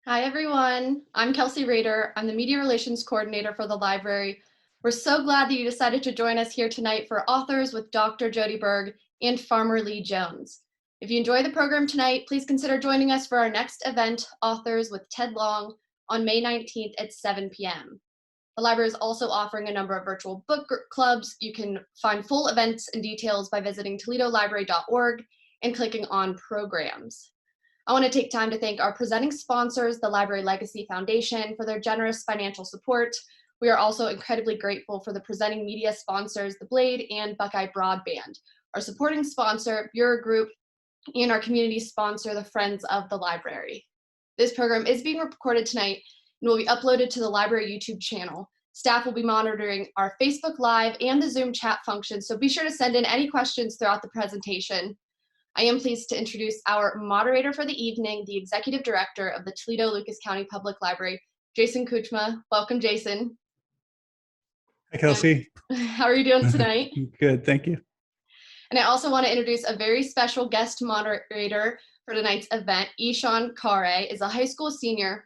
Hi, everyone. I'm Kelsey Rader. I'm the Media Relations Coordinator for the library. We're so glad that you decided to join us here tonight for Authors with Dr. Jody Berg and Farmer Lee Jones. If you enjoy the program tonight, please consider joining us for our next event, Authors with Ted Long, on May 19th at 7 p.m. The library is also offering a number of virtual book clubs. You can find full events and details by visiting toledolibrary.org and clicking on programs. I want to take time to thank our presenting sponsors, the Library Legacy Foundation, for their generous financial support. We are also incredibly grateful for the presenting media sponsors, The Blade and Buckeye Broadband, our supporting sponsor, Bureau Group, and our community sponsor, the Friends of the Library. This program is being recorded tonight and will be uploaded to the library YouTube channel. Staff will be monitoring our Facebook Live and the Zoom chat function, so be sure to send in any questions throughout the presentation. I am pleased to introduce our moderator for the evening, the Executive Director of the Toledo-Lucas County Public Library, Jason Kuchma. Welcome, Jason. Hi, Kelsey. How are you doing tonight? Good, thank you. And I also want to introduce a very special guest moderator for tonight's event. Ishan Kare is a high school senior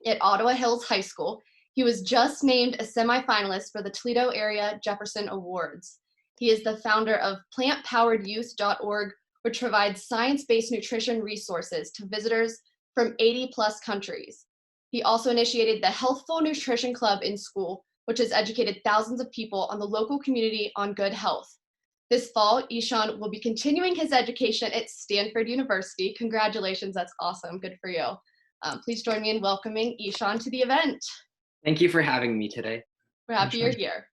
at Ottawa Hills High School. He was just named a semifinalist for the Toledo Area Jefferson Awards. He is the founder of plantpoweredyouth.org, which provides science-based nutrition resources to visitors from 80+ countries. He also initiated the Healthful Nutrition Club in school, which has educated thousands of people on the local community on good health. This fall, Ishan will be continuing his education at Stanford University. Congratulations, that's awesome, good for you. Please join me in welcoming Ishan to the event. Thank you for having me today. We're happy you're here.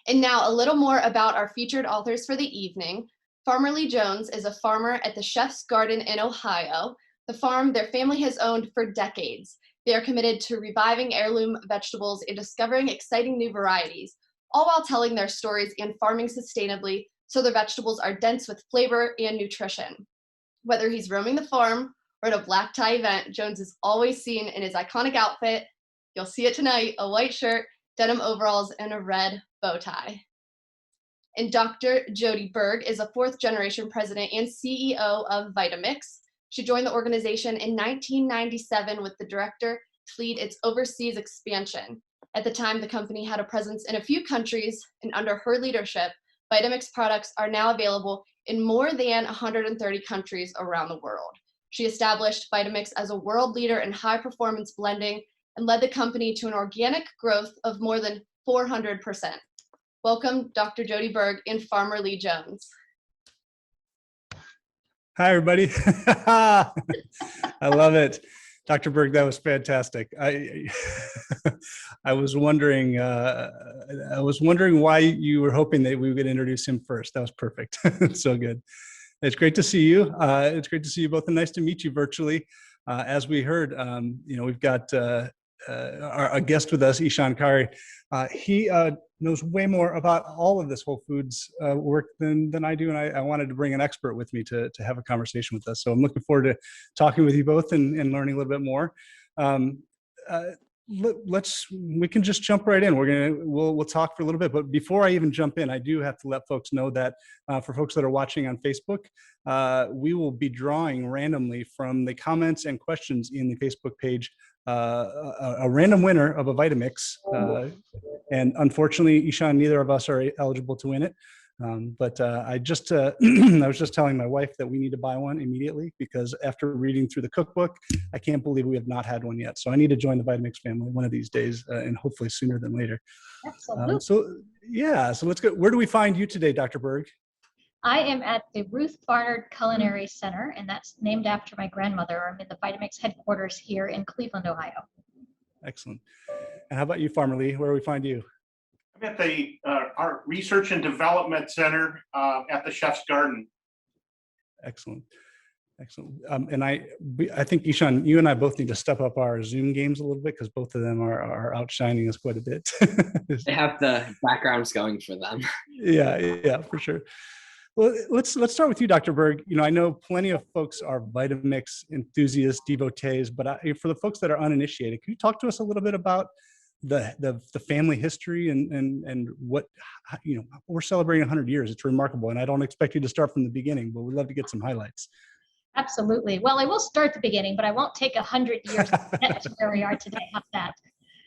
And now a little more about our featured authors for the evening. Farmer Lee Jones is a farmer at the Chef's Garden in Ohio, the farm their family has owned for decades. They are committed to reviving heirloom vegetables and discovering exciting new varieties, all while telling their stories and farming sustainably so their vegetables are dense with flavor and nutrition. Whether he's roaming the farm or at a black tie event, Jones is always seen in his iconic outfit. You'll see it tonight, a white shirt, denim overalls, and a red bow tie. And Dr. Jody Berg is a fourth-generation president and CEO of Vitamix. She joined the organization in 1997 with the director to lead its overseas expansion. At the time, the company had a presence in a few countries, and under her leadership, Vitamix products are now available in more than 130 countries around the world. She established Vitamix as a world leader in high-performance blending and led the company to an organic growth of more than 400%. Welcome, Dr. Jody Berg and Farmer Lee Jones. Hi, everybody. I love it. Dr. Berg, that was fantastic. I was wondering why you were hoping that we would introduce him first. That was perfect. So good. It's great to see you. It's great to see you both, and nice to meet you virtually. As we heard, we've got our guest with us, Ishan Kare. He knows way more about all of this Whole Foods work than I do, and I wanted to bring an expert with me to have a conversation with us. So I'm looking forward to talking with you both and learning a little bit more. We can just jump right in. We'll talk for a little bit, but before I even jump in, I do have to let folks know that for folks that are watching on Facebook, we will be drawing randomly from the comments and questions in the Facebook page a random winner of a Vitamix, and unfortunately, Ishan, neither of us are eligible to win it. But I was just telling my wife that we need to buy one immediately, because after reading through the cookbook, I can't believe we have not had one yet. So I need to join the Vitamix family one of these days, and hopefully sooner than later. Absolutely. So let's go. Where do we find you today, Dr. Berg? I am at the Ruth Barnard Culinary Center, and that's named after my grandmother. I'm in the Vitamix headquarters here in Cleveland, Ohio. Excellent. And how about you, Farmer Lee? Where do we find you? I'm at the our Research and Development Center at the Chef's Garden. Excellent. Excellent. And I think, Ishan, you and I both need to step up our Zoom games a little bit, because both of them are outshining us quite a bit. They have the backgrounds going for them. Yeah, for sure. Well, let's start with you, Dr. Berg. I know plenty of folks are Vitamix enthusiasts, devotees, but for the folks that are uninitiated, can you talk to us a little bit about the family history and what, we're celebrating 100 years. It's remarkable, and I don't expect you to start from the beginning, but we'd love to get some highlights. Absolutely. Well, I will start at the beginning, but I won't take 100 years to get to where we are today. How's that?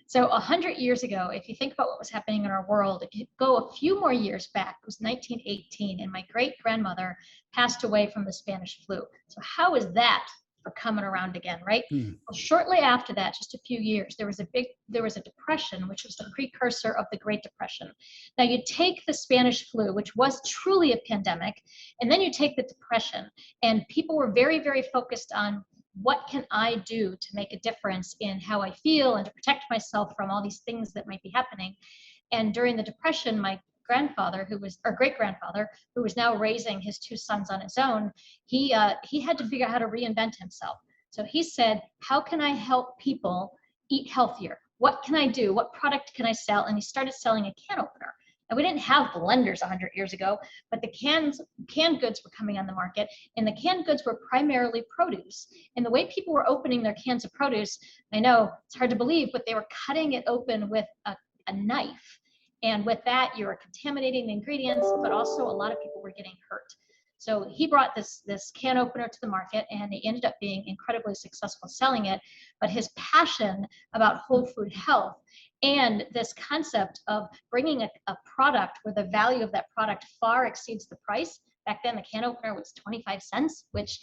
So 100 years ago, if you think about what was happening in our world, if you go a few more years back, it was 1918, and my great-grandmother passed away from the Spanish flu. So how is that for coming around again, right? Well, shortly after that, just a few years, there was a depression, which was the precursor of the Great Depression. Now you take the Spanish flu, which was truly a pandemic, and then you take the depression, and people were very, very focused on what can I do to make a difference in how I feel and to protect myself from all these things that might be happening. And during the Depression, my grandfather, great-grandfather, who was now raising his two sons on his own, he had to figure out how to reinvent himself. So he said, how can I help people eat healthier? What can I do? What product can I sell? And he started selling a can opener. And we didn't have blenders 100 years ago, but the canned goods were coming on the market, and the canned goods were primarily produce. And the way people were opening their cans of produce, I know it's hard to believe, but they were cutting it open with a knife. And with that, you were contaminating the ingredients, but also a lot of people were getting hurt. So he brought this can opener to the market, and he ended up being incredibly successful selling it. But his passion about whole food health and this concept of bringing a product where the value of that product far exceeds the price. Back then, the can opener was 25 cents, which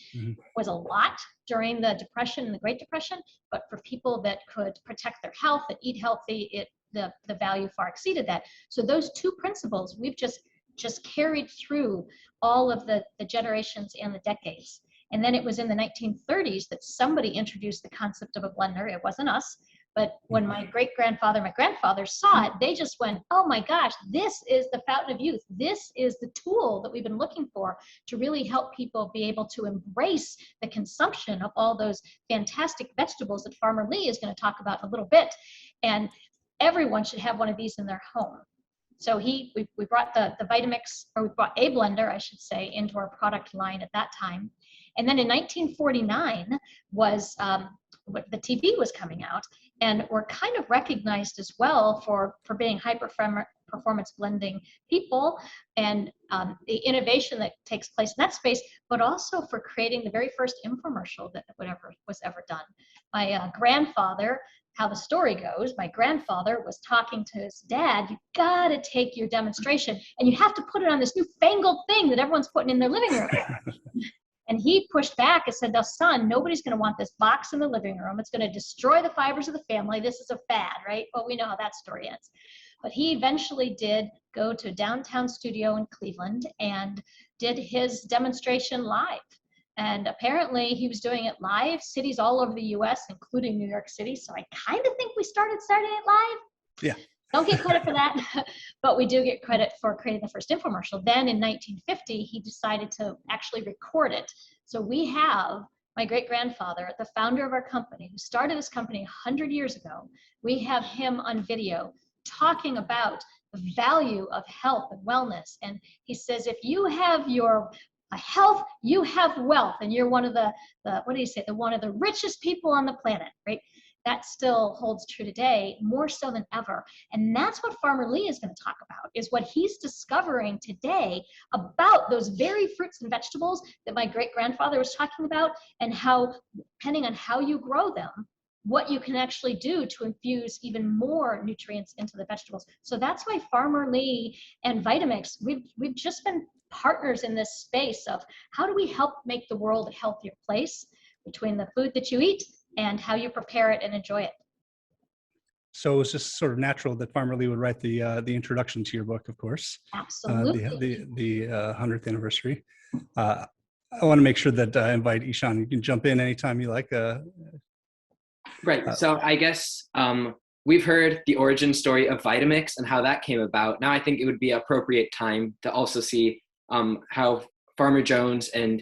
was a lot during the Depression and the Great Depression. But for people that could protect their health and eat healthy, the value far exceeded that. So those two principles we've just carried through all of the generations and the decades. And then it was in the 1930s that somebody introduced the concept of a blender. It wasn't us. But when my grandfather saw it, they just went, oh my gosh, this is the fountain of youth. This is the tool that we've been looking for to really help people be able to embrace the consumption of all those fantastic vegetables that Farmer Lee is going to talk about in a little bit. And everyone should have one of these in their home. So we brought the Vitamix, or we brought a blender, I should say, into our product line at that time. And then in 1949 was the TV was coming out, and we're kind of recognized as well for being high performance blending people, and the innovation that takes place in that space, but also for creating the very first infomercial that was ever done. My grandfather, how the story goes, my grandfather was talking to his dad, you gotta take your demonstration and you have to put it on this newfangled thing that everyone's putting in their living room. And he pushed back and said, no, son, nobody's going to want this box in the living room. It's going to destroy the fibers of the family. This is a fad, right? Well, we know how that story ends. But he eventually did go to a downtown studio in Cleveland and did his demonstration live. And apparently he was doing it live, cities all over the US, including New York City. So I kind of think we started Saturday Night Live. Yeah. Don't get credit for that, but we do get credit for creating the first infomercial. Then in 1950, he decided to actually record it. So we have my great-grandfather, the founder of our company, who started this company 100 years ago. We have him on video talking about the value of health and wellness. And he says, if you have your health, you have wealth, and you're one of the what do you say, one of the richest people on the planet, right? That still holds true today, more so than ever. And that's what Farmer Lee is going to talk about, is what he's discovering today about those very fruits and vegetables that my great-grandfather was talking about, and how, depending on how you grow them, what you can actually do to infuse even more nutrients into the vegetables. So that's why Farmer Lee and Vitamix, we've just been partners in this space of how do we help make the world a healthier place between the food that you eat and how you prepare it and enjoy it. So it was just sort of natural that Farmer Lee would write the introduction to your book, of course. Absolutely. The 100th anniversary. I want to make sure that I invite Ishan. You can jump in anytime you like. Right. So I guess we've heard the origin story of Vitamix and how that came about. Now I think it would be appropriate time to also see how Farmer Jones and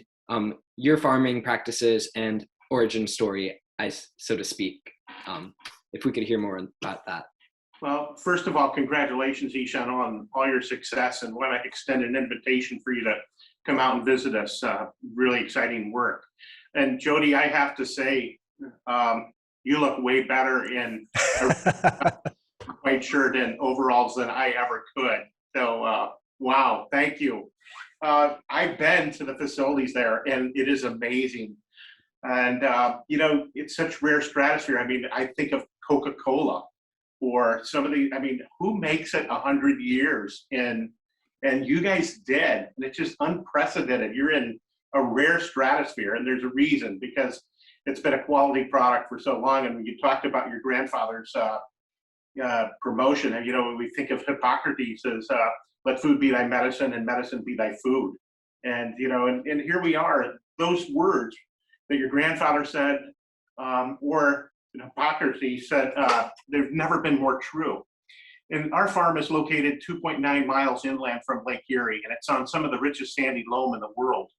your farming practices and origin story, so to speak, if we could hear more about that. Well, first of all, congratulations, Ishan, on all your success, and want to extend an invitation for you to come out and visit us. Really exciting work. And Jody, I have to say, you look way better in a white shirt and overalls than I ever could. So, wow, thank you. I've been to the facilities there, and it is amazing. And, it's such rare stratosphere. I mean, I think of Coca-Cola or some of the, I mean, who makes it 100 years? And you guys did. And it's just unprecedented. You're in a rare stratosphere, and there's a reason, because it's been a quality product for so long. And when you talked about your grandfather's promotion, and, when we think of Hippocrates as let food be thy medicine and medicine be thy food. And, and here we are, those words that your grandfather said, or Hippocrates said, they've never been more true. And our farm is located 2.9 miles inland from Lake Erie, and it's on some of the richest sandy loam in the world.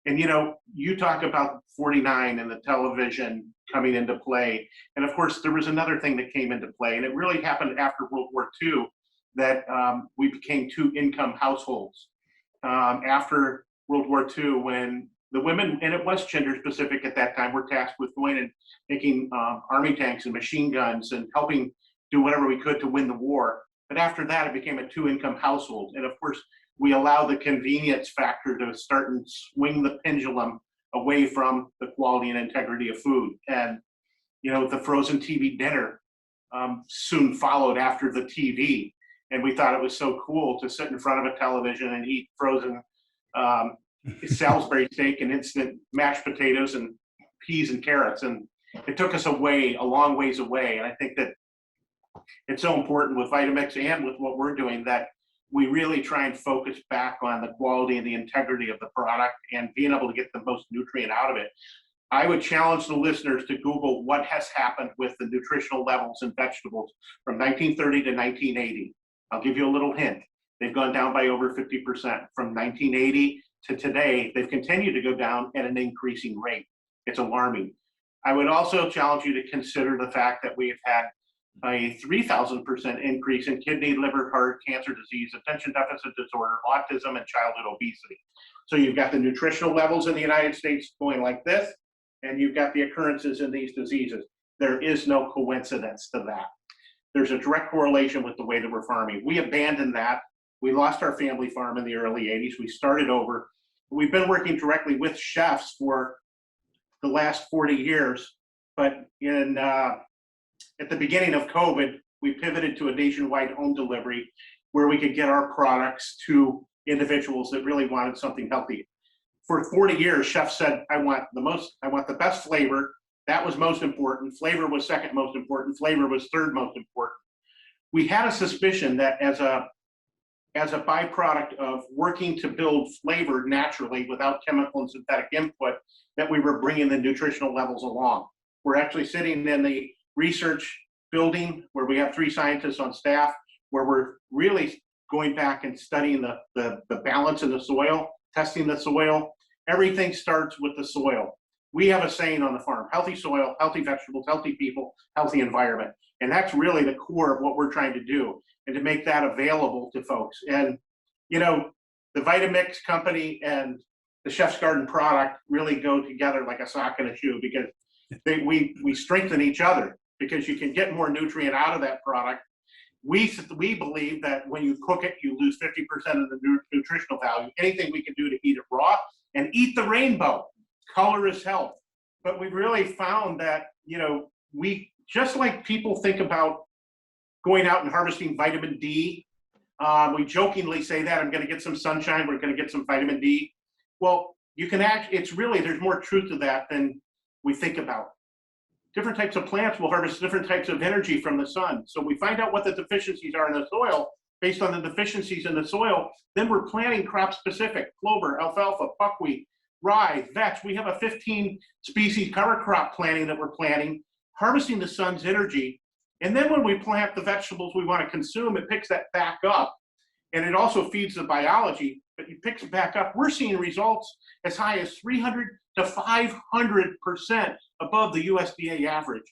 And, you talk about 49 and the television coming into play. And of course, there was another thing that came into play, and it really happened after World War II, that we became two-income households. After World War II, when the women, and it was gender specific at that time, were tasked with going and making army tanks and machine guns and helping do whatever we could to win the war. But after that, it became a two-income household. And of course, we allow the convenience factor to start and swing the pendulum away from the quality and integrity of food. And, the frozen TV dinner soon followed after the TV. And we thought it was so cool to sit in front of a television and eat frozen Salisbury steak and instant mashed potatoes and peas and carrots. And it took us a long ways away. And I think that it's so important with Vitamix and with what we're doing that we really try and focus back on the quality and the integrity of the product and being able to get the most nutrient out of it. I would challenge the listeners to Google what has happened with the nutritional levels in vegetables from 1930 to 1980. I'll give you a little hint. They've gone down by over 50%. From 1980 to today, they've continued to go down at an increasing rate. It's alarming. I would also challenge you to consider the fact that we have had a 3,000% increase in kidney, liver, heart, cancer disease, attention deficit disorder, autism, and childhood obesity. So you've got the nutritional levels in the United States going like this, and you've got the occurrences in these diseases. There is no coincidence to that. There's a direct correlation with the way that we're farming. We abandoned that. We lost our family farm in the early 80s. We started over. We've been working directly with chefs for the last 40 years, but at the beginning of COVID, we pivoted to a nationwide home delivery where we could get our products to individuals that really wanted something healthy. For 40 years, chefs said, I want the best flavor. That was most important. Flavor was second most important. Flavor was third most important. We had a suspicion that as a byproduct of working to build flavor naturally without chemical and synthetic input, that we were bringing the nutritional levels along. We're actually sitting in the research building where we have 3 scientists on staff, where we're really going back and studying the balance in the soil, testing the soil. Everything starts with the soil. We have a saying on the farm: healthy soil, healthy vegetables, healthy people, healthy environment. And that's really the core of what we're trying to do, and to make that available to folks. And, the Vitamix company and the Chef's Garden product really go together like a sock and a shoe, because we strengthen each other, because you can get more nutrient out of that product. We believe that when you cook it, you lose 50% of the nutritional value. Anything we can do to eat it raw, and eat the rainbow. Color is health. But we've really found that, we, just like people think about going out and harvesting vitamin D, we jokingly say that I'm going to get some sunshine, we're going to get some vitamin D. Well, you can there's more truth to that than we think about. Different types of plants will harvest different types of energy from the sun. So we find out what the deficiencies are in the soil. Based on the deficiencies in the soil, then we're planting crop specific: clover, alfalfa, buckwheat, rye, vetch. We have a 15 species cover crop planting that we're planting, harvesting the sun's energy. And then when we plant the vegetables we want to consume, it picks that back up. And it also feeds the biology, but it picks it back up. We're seeing results as high as 300 to 500% above the USDA average.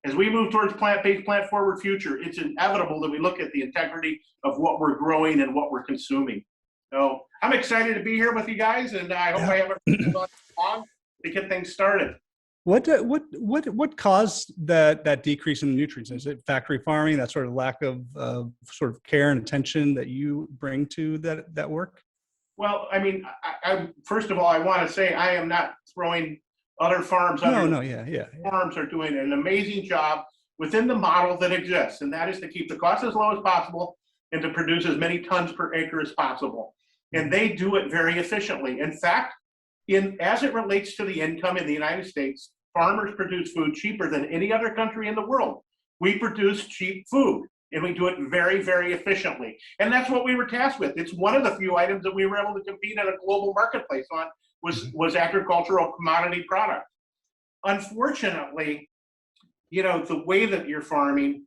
As we move towards plant-based, plant-forward future, it's inevitable that we look at the integrity of what we're growing and what we're consuming. So I'm excited to be here with you guys, and I hope I haven't gone long to get things started. What caused that decrease in the nutrients? Is it factory farming, that sort of lack of sort of care and attention that you bring to that work? Well, I mean, first of all, I want to say I am not throwing other farms under. No, yeah. Farms are doing an amazing job within the model that exists, and that is to keep the cost as low as possible and to produce as many tons per acre as possible. And they do it very efficiently. In fact, as it relates to the income in the United States, farmers produce food cheaper than any other country in the world. We produce cheap food, and we do it very, very efficiently. And that's what we were tasked with. It's one of the few items that we were able to compete in a global marketplace on was agricultural commodity product. Unfortunately, you know, the way that you're farming,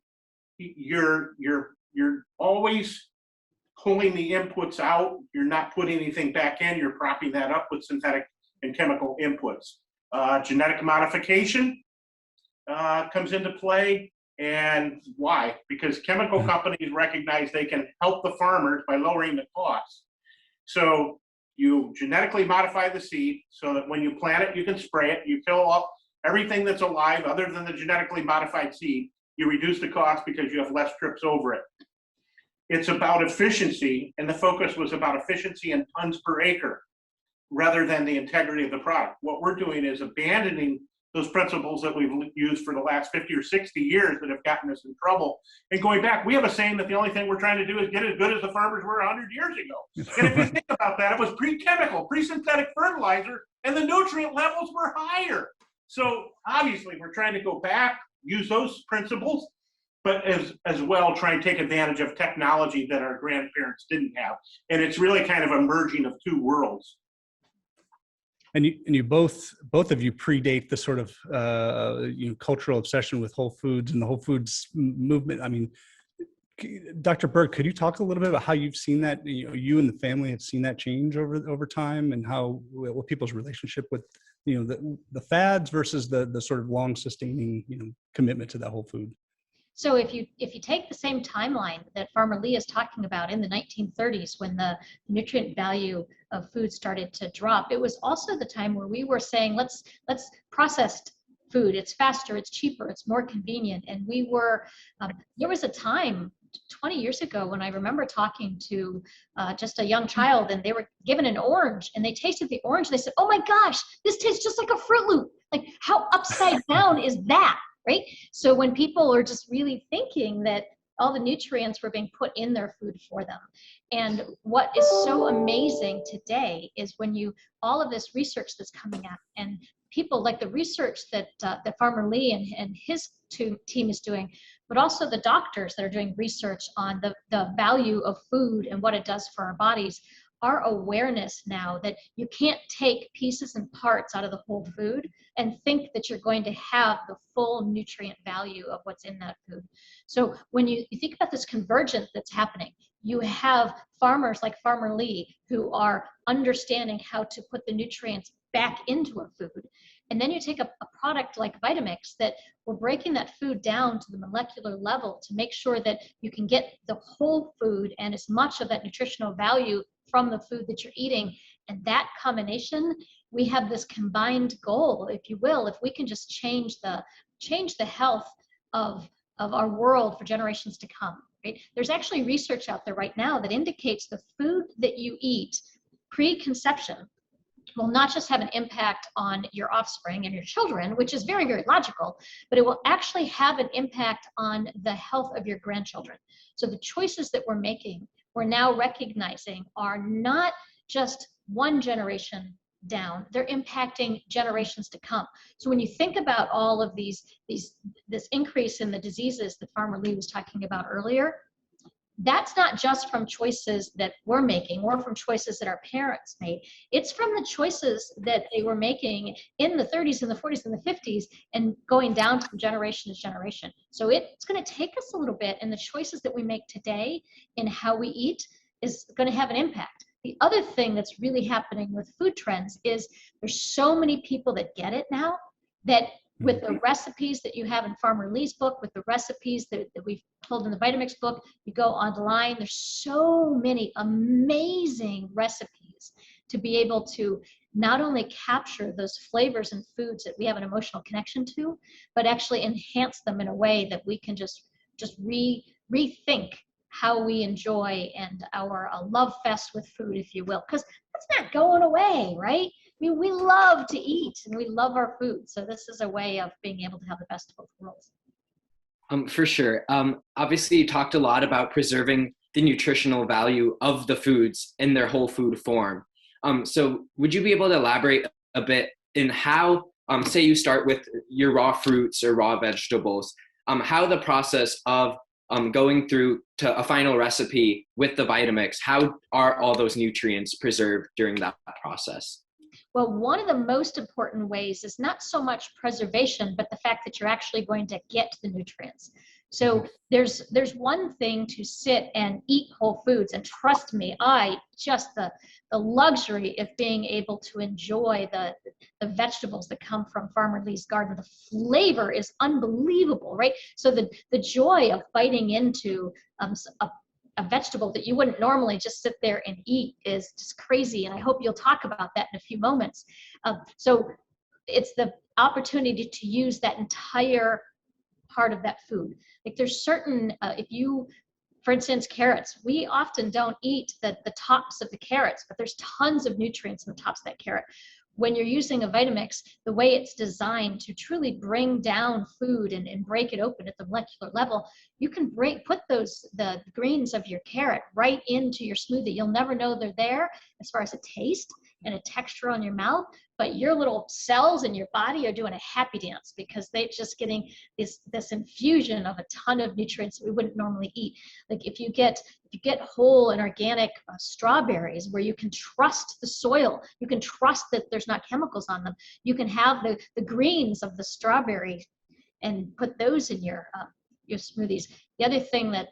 you're always pulling the inputs out. You're not putting anything back in. You're propping that up with synthetic and chemical inputs. Genetic modification comes into play. And why? Because chemical companies recognize they can help the farmers by lowering the costs. So you genetically modify the seed so that when you plant it, you can spray it. You fill up everything that's alive other than the genetically modified seed. You reduce the cost because you have less trips over it. It's about efficiency, and the focus was about efficiency in tons per acre rather than the integrity of the product. What we're doing is abandoning those principles that we've used for the last 50 or 60 years that have gotten us in trouble. And going back, we have a saying that the only thing we're trying to do is get as good as the farmers were 100 years ago. And if you think about that, it was pre-chemical, pre-synthetic fertilizer, and the nutrient levels were higher. So obviously we're trying to go back, use those principles, but as well try and take advantage of technology that our grandparents didn't have. And it's really kind of a merging of two worlds. And you both of you predate the sort of cultural obsession with Whole Foods and the Whole Foods movement. I mean, Dr. Berg, could you talk a little bit about how you've seen that? You and the family have seen that change over time, and what people's relationship with the fads versus the sort of long sustaining commitment to that whole food. So if you take the same timeline that Farmer Lee is talking about in the 1930s, when the nutrient value of food started to drop, it was also the time where we were saying, let's processed food. It's faster, it's cheaper, it's more convenient. And we were, there was a time 20 years ago when I remember talking to just a young child, and they were given an orange and they tasted the orange. And they said, oh my gosh, this tastes just like a Fruit Loop. Like, how upside down is that? Right? So when people are just really thinking that all the nutrients were being put in their food for them. And what is so amazing today is when all of this research that's coming out, and people like the research that Farmer Lee and his team is doing, but also the doctors that are doing research on the value of food and what it does for our bodies. Our awareness now that you can't take pieces and parts out of the whole food and think that you're going to have the full nutrient value of what's in that food. So when you think about this convergence that's happening, you have farmers like Farmer Lee who are understanding how to put the nutrients back into a food. And then you take a product like Vitamix that we're breaking that food down to the molecular level to make sure that you can get the whole food and as much of that nutritional value from the food that you're eating. And that combination, we have this combined goal, if you will, if we can just change the health of our world for generations to come. Right? There's actually research out there right now that indicates the food that you eat pre-conception will not just have an impact on your offspring and your children, which is very, very logical, but it will actually have an impact on the health of your grandchildren. So the choices that we're making, we're now recognizing are not just one generation down, they're impacting generations to come. So when you think about all of this increase in the diseases that Farmer Lee was talking about earlier, that's not just from choices that we're making or from choices that our parents made. It's from the choices that they were making in the 30s and the 40s and the 50s and going down from generation to generation. So it's going to take us a little bit, and the choices that we make today in how we eat is going to have an impact. The other thing that's really happening with food trends is there's so many people that get it now that with the recipes that you have in Farmer Lee's book, with the recipes that we've pulled in the Vitamix book, you go online, there's so many amazing recipes to be able to not only capture those flavors and foods that we have an emotional connection to, but actually enhance them in a way that we can just rethink how we enjoy and our love fest with food, if you will, because that's not going away, right? I mean, we love to eat and we love our food. So this is a way of being able to have the best of both worlds. For sure. Obviously, you talked a lot about preserving the nutritional value of the foods in their whole food form. So would you be able to elaborate a bit in how, say you start with your raw fruits or raw vegetables, how the process of going through to a final recipe with the Vitamix, how are all those nutrients preserved during that process? Well, one of the most important ways is not so much preservation, but the fact that you're actually going to get the nutrients. So there's one thing to sit and eat whole foods, and trust me, the luxury of being able to enjoy the vegetables that come from Farmer Lee's garden. The flavor is unbelievable, right? So the joy of biting into a vegetable that you wouldn't normally just sit there and eat is just crazy. And I hope you'll talk about that in a few moments. So it's the opportunity to use that entire part of that food. Like there's certain, for instance, carrots, we often don't eat the tops of the carrots, but there's tons of nutrients in the tops of that carrot. When you're using a Vitamix, the way it's designed to truly bring down food and break it open at the molecular level, you can put the greens of your carrot right into your smoothie. You'll never know they're there as far as a taste and a texture on your mouth, but your little cells in your body are doing a happy dance because they're just getting this infusion of a ton of nutrients that we wouldn't normally eat. Like if you get whole and organic strawberries where you can trust the soil, you can trust that there's not chemicals on them, you can have the greens of the strawberry and put those in your smoothies. The other thing that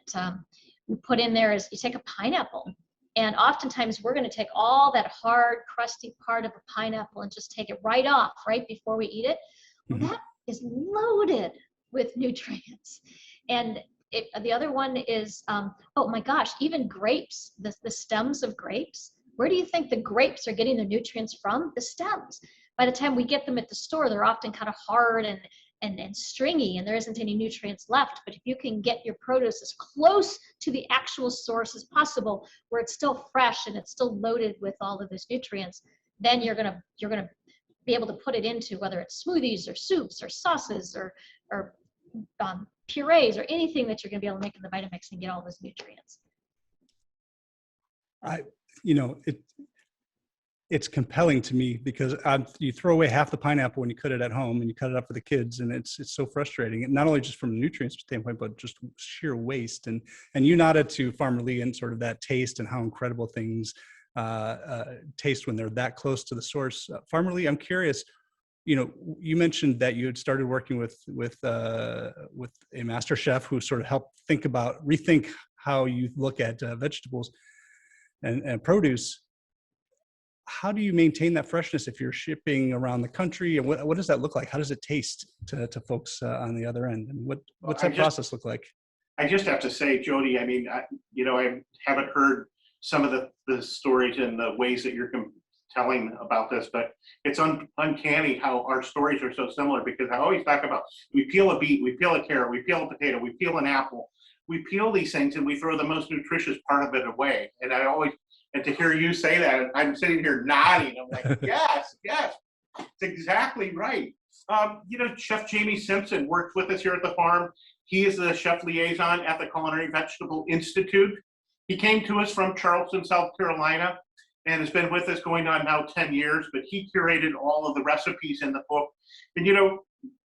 we put in there is you take a pineapple. And oftentimes we're going to take all that hard, crusty part of a pineapple and just take it right off right before we eat it. Well, that is loaded with nutrients. And the other one is, oh my gosh, even grapes, the stems of grapes. Where do you think the grapes are getting their nutrients from? The stems. By the time we get them at the store, they're often kind of hard and stringy, and there isn't any nutrients left. But if you can get your produce as close to the actual source as possible, where it's still fresh and it's still loaded with all of those nutrients, then you're gonna be able to put it into whether it's smoothies or soups or sauces or purees or anything that you're gonna be able to make in the Vitamix and get all those nutrients. It's compelling to me because you throw away half the pineapple when you cut it at home and you cut it up for the kids, and it's so frustrating. And not only just from a nutrients standpoint, but just sheer waste. And you nodded to Farmer Lee and sort of that taste and how incredible things taste when they're that close to the source. Farmer Lee, I'm curious. You mentioned that you had started working with a master chef who sort of helped rethink how you look at vegetables and produce. How do you maintain that freshness if you're shipping around the country, and what does that look like? How does it taste to folks on the other end? And what's that process look like? I just have to say, Jody, I mean, I haven't heard some of the stories and the ways that you're telling about this, but it's uncanny how our stories are so similar, because I always talk about, we peel a beet, we peel a carrot, we peel a potato, we peel an apple. We peel these things and we throw the most nutritious part of it away. And to hear you say that, I'm sitting here nodding. I'm like, yes, it's exactly right. Chef Jamie Simpson works with us here at the farm. He is the chef liaison at the Culinary Vegetable Institute. He came to us from Charleston, South Carolina, and has been with us going on now 10 years, but he curated all of the recipes in the book. And,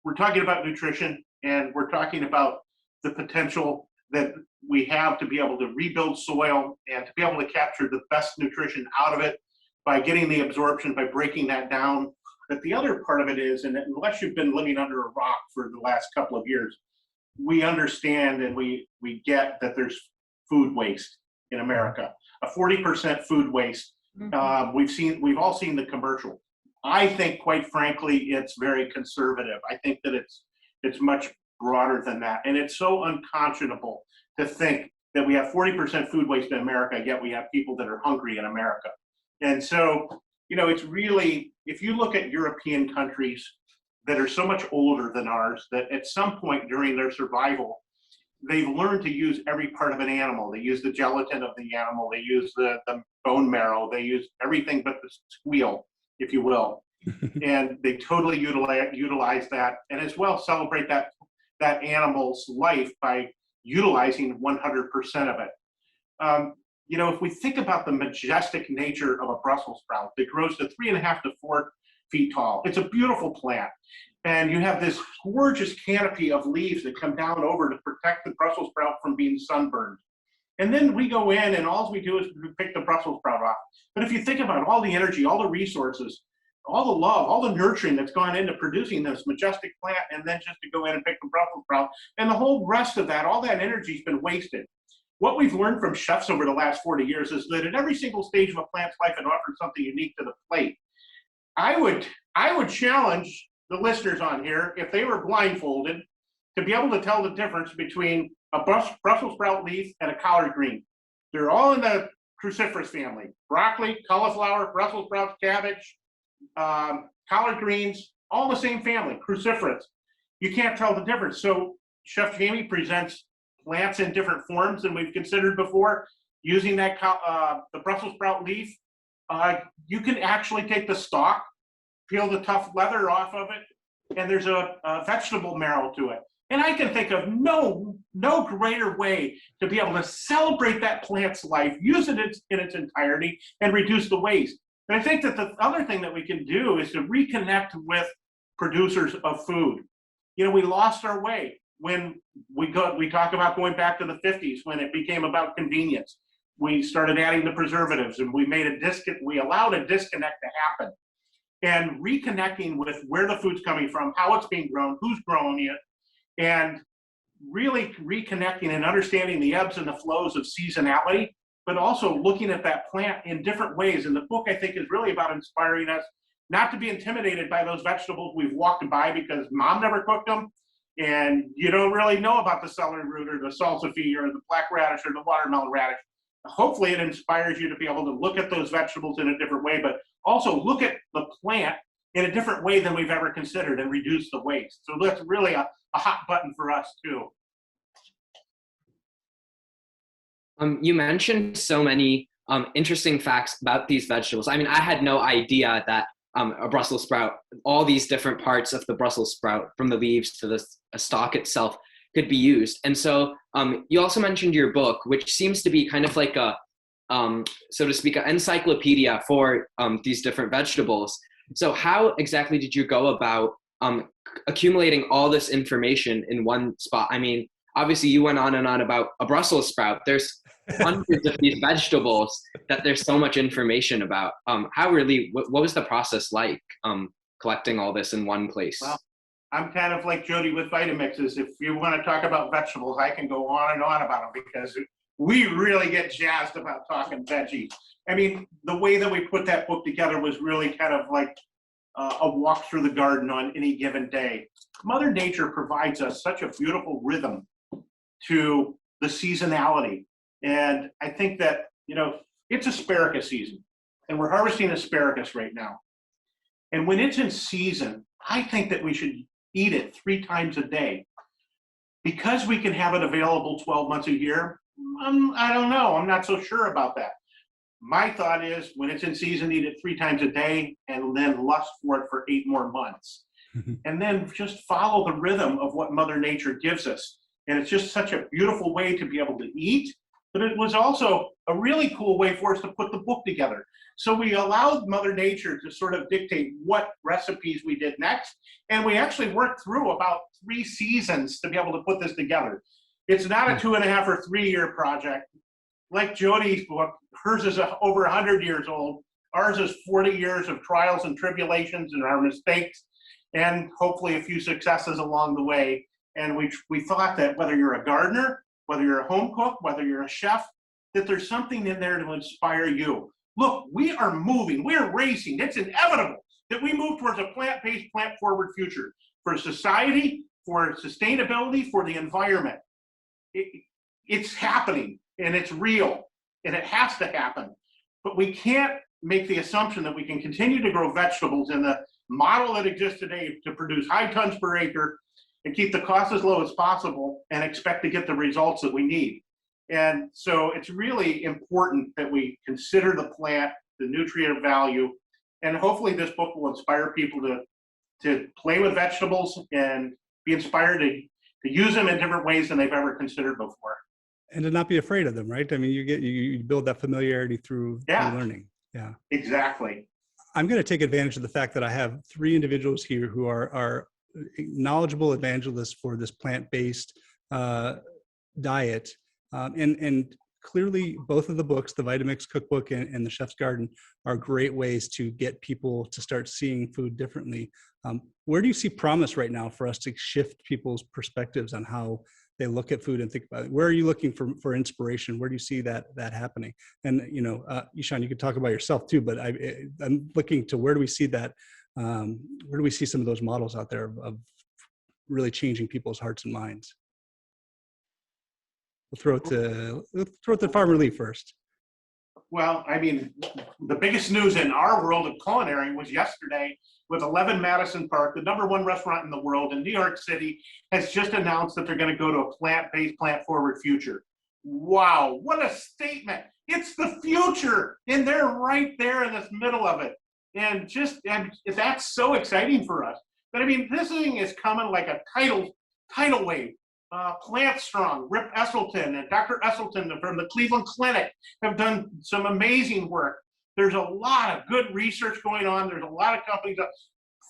we're talking about nutrition, and we're talking about the potential that we have to be able to rebuild soil and to be able to capture the best nutrition out of it by getting the absorption, by breaking that down. But the other part of it is, and unless you've been living under a rock for the last couple of years, we understand and we get that there's food waste in America, a 40% food waste. We've all seen the commercial. I think, quite frankly, it's very conservative. I think that it's much broader than that. And it's so unconscionable to think that we have 40% food waste in America, yet we have people that are hungry in America. And so, it's really, if you look at European countries that are so much older than ours, that at some point during their survival, they've learned to use every part of an animal. They use the gelatin of the animal. They use the bone marrow. They use everything but the squeal, if you will. And they totally utilize that, and as well celebrate that animal's life by utilizing 100% of it. You know, if we think about the majestic nature of a Brussels sprout that grows to 3.5 to 4 feet tall, it's a beautiful plant. And you have this gorgeous canopy of leaves that come down over to protect the Brussels sprout from being sunburned. And then we go in and all we do is pick the Brussels sprout off. But if you think about all the energy, all the resources, all the love, all the nurturing that's gone into producing this majestic plant, and then just to go in and pick the Brussels sprout, and the whole rest of that, all that energy's been wasted. What we've learned from chefs over the last 40 years is that at every single stage of a plant's life, it offers something unique to the plate. I would challenge the listeners on here, if they were blindfolded, to be able to tell the difference between a Brussels sprout leaf and a collard green. They're all in the cruciferous family: broccoli, cauliflower, Brussels sprouts, cabbage, collard greens, all the same family, cruciferous. You can't tell the difference. So Chef Jamie presents plants in different forms than we've considered before. Using that the Brussels sprout leaf, you can actually take the stalk, peel the tough leather off of it, and there's a vegetable marrow to it. And I can think of no greater way to be able to celebrate that plant's life, use it in its entirety, and reduce the waste. And I think that the other thing that we can do is to reconnect with producers of food. You know, we lost our way when we talk about going back to the 50s when it became about convenience. We started adding the preservatives, and we allowed a disconnect to happen. And reconnecting with where the food's coming from, how it's being grown, who's growing it, and really reconnecting and understanding the ebbs and the flows of seasonality, but also looking at that plant in different ways. And the book, I think, is really about inspiring us not to be intimidated by those vegetables we've walked by because mom never cooked them, and you don't really know about the celery root or the salsify or the black radish or the watermelon radish. Hopefully it inspires you to be able to look at those vegetables in a different way, but also look at the plant in a different way than we've ever considered and reduce the waste. So that's really a hot button for us too. You mentioned so many interesting facts about these vegetables. I mean, I had no idea that a Brussels sprout, all these different parts of the Brussels sprout, from the leaves to the stalk itself, could be used. And so you also mentioned your book, which seems to be kind of like a, so to speak, an encyclopedia for these different vegetables. So how exactly did you go about accumulating all this information in one spot? I mean, obviously you went on and on about a Brussels sprout. There's hundreds of these vegetables that there's so much information about. What was the process like collecting all this in one place? Well, I'm kind of like Jody with Vitamixes. If you want to talk about vegetables, I can go on and on about them because we really get jazzed about talking veggies. I mean, the way that we put that book together was really kind of like a walk through the garden on any given day. Mother Nature provides us such a beautiful rhythm to the seasonality. And I think that, you know, it's asparagus season and we're harvesting asparagus right now. And when it's in season, I think that we should eat it 3 times a day. Because we can have it available 12 months a year, I don't know. I'm not so sure about that. My thought is when it's in season, eat it 3 times a day and then lust for it for 8 more months. And then just follow the rhythm of what Mother Nature gives us. And it's just such a beautiful way to be able to eat. But it was also a really cool way for us to put the book together. So we allowed Mother Nature to sort of dictate what recipes we did next. And we actually worked through about 3 seasons to be able to put this together. It's not a 2.5 or 3 year project. Like Jody's book, hers is over 100 years old. Ours is 40 years of trials and tribulations and our mistakes, and hopefully a few successes along the way. And we thought that whether you're a gardener, whether you're a home cook, whether you're a chef, that there's something in there to inspire you. Look, we are moving, we're racing. It's inevitable that we move towards a plant-based, plant-forward future for society, for sustainability, for the environment. It's happening and it's real and it has to happen. But we can't make the assumption that we can continue to grow vegetables in the model that exists today to produce high tons per acre and keep the cost as low as possible and expect to get the results that we need. And so it's really important that we consider the plant, the nutrient value, and hopefully this book will inspire people to play with vegetables and be inspired to use them in different ways than they've ever considered before. And to not be afraid of them, right? I mean, you build that familiarity through learning. Yeah, exactly. I'm going to take advantage of the fact that I have 3 individuals here who are knowledgeable evangelists for this plant-based diet. And clearly both of the books, the Vitamix cookbook and the Chef's Garden, are great ways to get people to start seeing food differently. Where do you see promise right now for us to shift people's perspectives on how they look at food and think about it? Where are you looking for inspiration? Where do you see that happening? And, you know, Ishan, you could talk about yourself too, but I'm looking to where do we see that, where do we see some of those models out there of really changing people's hearts and minds? We'll throw it to Farmer Lee first. Well, I mean, the biggest news in our world of culinary was yesterday with 11 Madison Park, the #1 restaurant in the world in New York City, has just announced that they're going to go to a plant-based, plant-forward future. Wow, what a statement. It's the future, and they're right there in this middle of it. And that's so exciting for us. But I mean, this thing is coming like a tidal wave. Plant Strong, Rip Esselton and Dr. Esselton from the Cleveland Clinic have done some amazing work. There's a lot of good research going on. There's a lot of companies.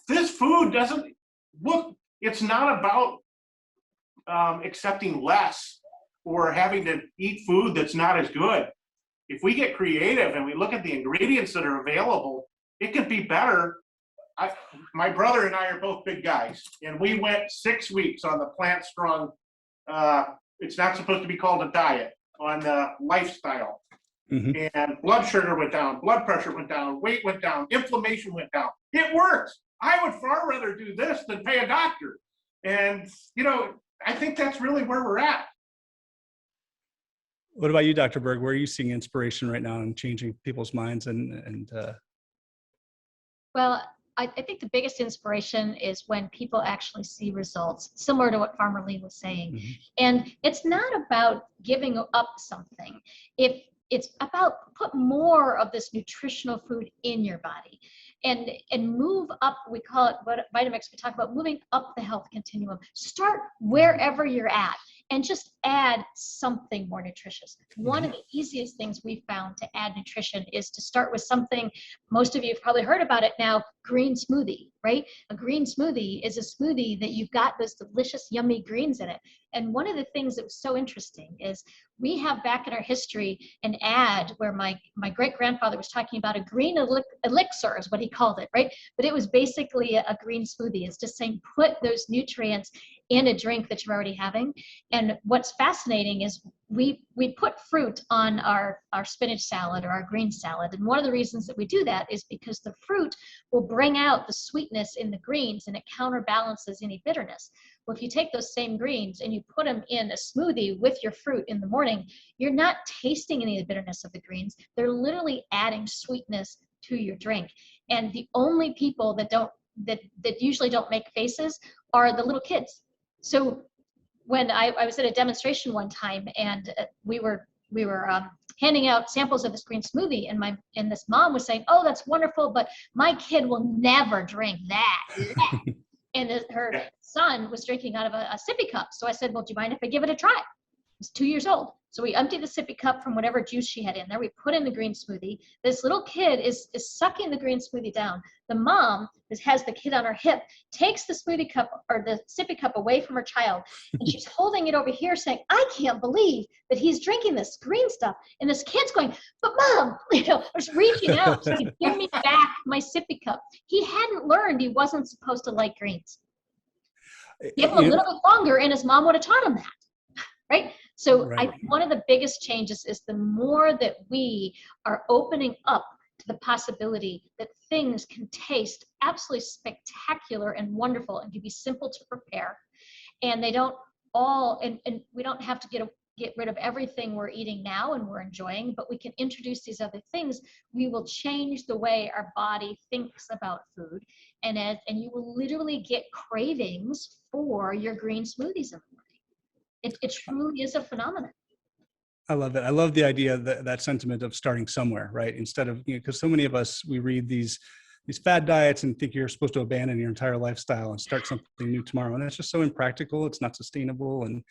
This food doesn't look, it's not about accepting less or having to eat food that's not as good. If we get creative and we look at the ingredients that are available, it could be better. My brother and I are both big guys, and we went 6 weeks on the Plant Strong. It's not supposed to be called a diet, on the lifestyle. Mm-hmm. And blood sugar went down, blood pressure went down, weight went down, inflammation went down. It works. I would far rather do this than pay a doctor. And, you know, I think that's really where we're at. What about you, Dr. Berg? Where are you seeing inspiration right now and changing people's minds? Well, I think the biggest inspiration is when people actually see results, similar to what Farmer Lee was saying. Mm-hmm. And it's not about giving up something. It's about put more of this nutritional food in your body and move up. We call it Vitamix. We talk about moving up the health continuum. Start wherever you're at and just add something more nutritious. One of the easiest things we found to add nutrition is to start with something, most of you have probably heard about it now, green smoothie, right? A green smoothie is a smoothie that you've got those delicious, yummy greens in it. And one of the things that was so interesting is we have back in our history an ad where my great-grandfather was talking about a green elixir is what he called it, right? But it was basically a green smoothie. It's just saying put those nutrients in a drink that you're already having. And what's fascinating is we put fruit on our spinach salad or our green salad. And one of the reasons that we do that is because the fruit will bring out the sweetness in the greens and it counterbalances any bitterness. Well, if you take those same greens and you put them in a smoothie with your fruit in the morning, you're not tasting any of the bitterness of the greens. They're literally adding sweetness to your drink. And the only people that usually don't make faces are the little kids. So when I was at a demonstration one time and we were handing out samples of this green smoothie and this mom was saying, "Oh, that's wonderful, but my kid will never drink that." And her son was drinking out of a sippy cup. So I said, "Well, do you mind if I give it a try?" He's 2 years old. So we emptied the sippy cup from whatever juice she had in there. We put in the green smoothie. This little kid is sucking the green smoothie down. The mom, who has the kid on her hip, takes the smoothie cup or the sippy cup away from her child. And she's holding it over here saying, "I can't believe that he's drinking this green stuff." And this kid's going, "But Mom," was reaching out to give me back my sippy cup. He hadn't learned he wasn't supposed to like greens. Give him a little bit longer and his mom would have taught him that, right? So right. One of the biggest changes is the more that we are opening up to the possibility that things can taste absolutely spectacular and wonderful and can be simple to prepare. And they don't all, and we don't have to get rid of everything we're eating now and we're enjoying, but we can introduce these other things. We will change the way our body thinks about food. and you will literally get cravings for your green smoothies in the morning. It truly is a phenomenon. I love it. I love the idea that sentiment of starting somewhere, right? Instead of, because so many of us, we read these fad diets and think you're supposed to abandon your entire lifestyle and start something new tomorrow. And that's just so impractical. It's not sustainable. And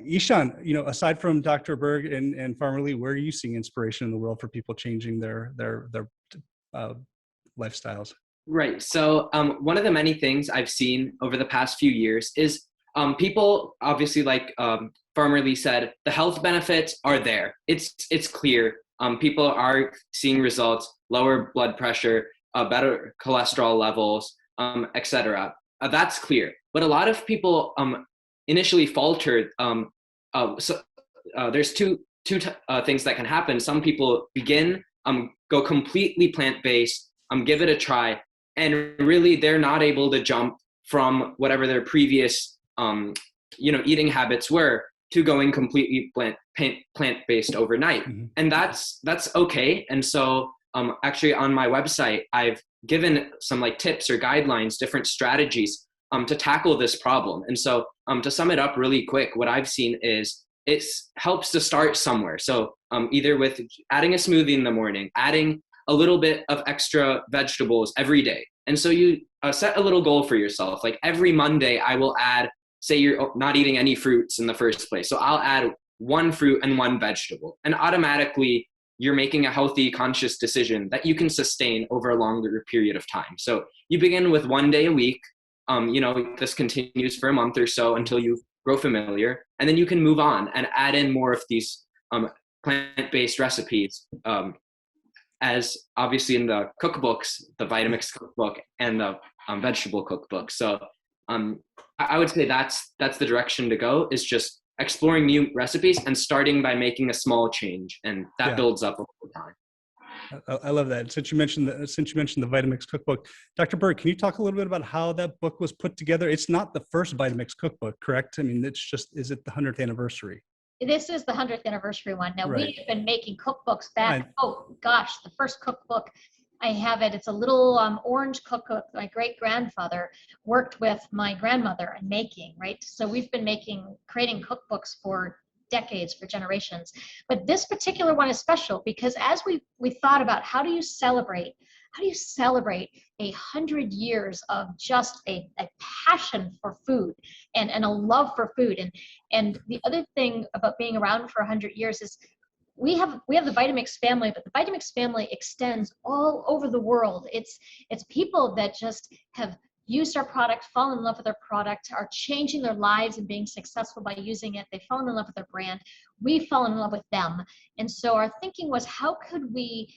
Ishan, aside from Dr. Berg and Farmerly, where are you seeing inspiration in the world for people changing their lifestyles? Right. So one of the many things I've seen over the past few years is people, obviously, like Farmerly said, the health benefits are there. It's clear. People are seeing results, lower blood pressure, better cholesterol levels, etc. That's clear. But a lot of people initially faltered. There's two things that can happen. Some people begin, go completely plant-based, give it a try, and really they're not able to jump from whatever their previous eating habits were to going completely plant-based overnight. Mm-hmm. And that's okay. And so actually on my website, I've given some tips or guidelines, different strategies to tackle this problem. And so to sum it up really quick, what I've seen is it helps to start somewhere. So either with adding a smoothie in the morning, adding a little bit of extra vegetables every day. And so you set a little goal for yourself. Like every Monday I will add, say you're not eating any fruits in the first place. So I'll add 1 fruit and 1 vegetable. And automatically you're making a healthy, conscious decision that you can sustain over a longer period of time. So you begin with 1 day a week. This continues for a month or so until you grow familiar. And then you can move on and add in more of these plant-based recipes, as obviously in the cookbooks, the Vitamix cookbook and the vegetable cookbook. So I would say that's the direction to go, is just exploring new recipes and starting by making a small change, and that builds up over time. I love that. Since you mentioned the Vitamix cookbook, Dr. Berg, can you talk a little bit about how that book was put together? It's not the first Vitamix cookbook, correct? I mean, is it the 100th anniversary? This is the 100th anniversary one. Now, right. We've been making cookbooks back. The first cookbook, I have it. It's a little orange cookbook my great-grandfather worked with my grandmother in making, right? So we've been creating cookbooks for decades, for generations. But this particular one is special because as we thought about how do you celebrate 100 years of just a passion for food and a love for food. And the other thing about being around for 100 years is we have the Vitamix family, but the Vitamix family extends all over the world. It's people that just have used our product, fallen in love with our product, are changing their lives and being successful by using it. They've fallen in love with their brand. We've fallen in love with them. And so our thinking was, how could we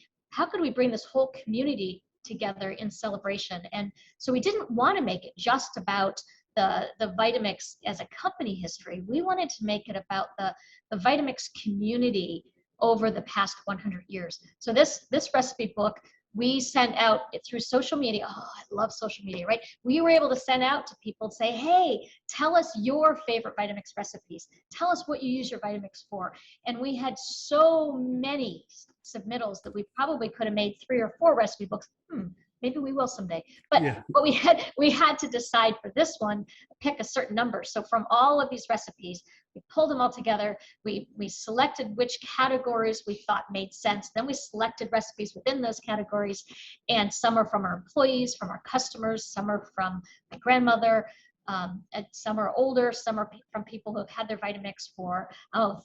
bring this whole community together in celebration? And so we didn't want to make it just about the Vitamix as a company history. We wanted to make it about the Vitamix community over the past 100 years. So this recipe book, we sent out through social media. Oh, I love social media, right? We were able to send out to people and say, hey, tell us your favorite Vitamix recipes. Tell us what you use your Vitamix for. And we had so many submittals that we probably could have made 3 or 4 recipe books. Maybe we will someday. But we had to decide for this one, pick a certain number. So from all of these recipes, we pulled them all together. We selected which categories we thought made sense. Then we selected recipes within those categories. And some are from our employees, from our customers, some are from my grandmother, and some are older, some are from people who have had their Vitamix for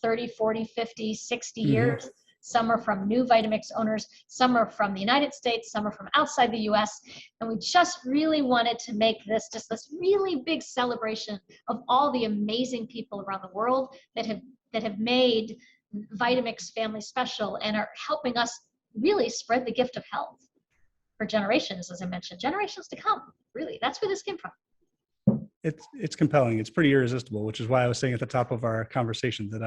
30, 40, 50, 60 years. Some are from new Vitamix owners, some are from the United States, some are from outside the US. And we just really wanted to make this just this really big celebration of all the amazing people around the world that have made Vitamix family special and are helping us really spread the gift of health for generations, as I mentioned, generations to come. Really, that's where this came from. It's compelling. It's pretty irresistible, which is why I was saying at the top of our conversation that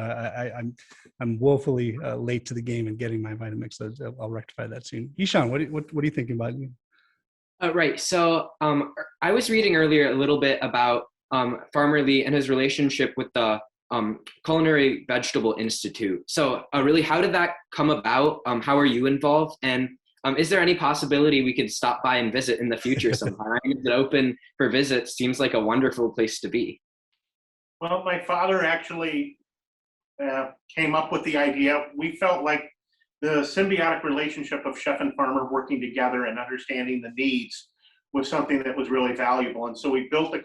I'm woefully late to the game in getting my Vitamix. So I'll rectify that soon. Ishan, what are you thinking about? Right. So I was reading earlier a little bit about Farmerly and his relationship with the Culinary Vegetable Institute. So really, how did that come about? How are you involved? And Is there any possibility we could stop by and visit in the future sometime? Is it open for visits? Seems like a wonderful place to be. Well, my father actually came up with the idea. We felt like the symbiotic relationship of chef and farmer working together and understanding the needs was something that was really valuable. And so we built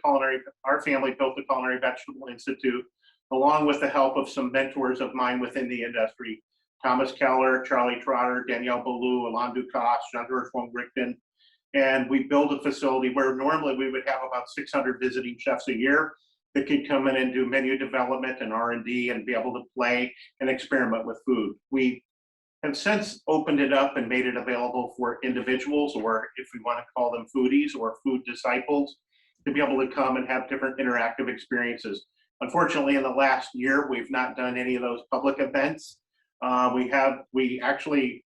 our family built the Culinary Vegetable Institute, along with the help of some mentors of mine within the industry, Thomas Keller, Charlie Trotter, Danielle Ballou, Alain Ducasse, Jean-Georges von Richten. And we built a facility where normally we would have about 600 visiting chefs a year that could come in and do menu development and R&D and be able to play and experiment with food. We have since opened it up and made it available for individuals, or if we want to call them foodies or food disciples, to be able to come and have different interactive experiences. Unfortunately, in the last year, we've not done any of those public events. We actually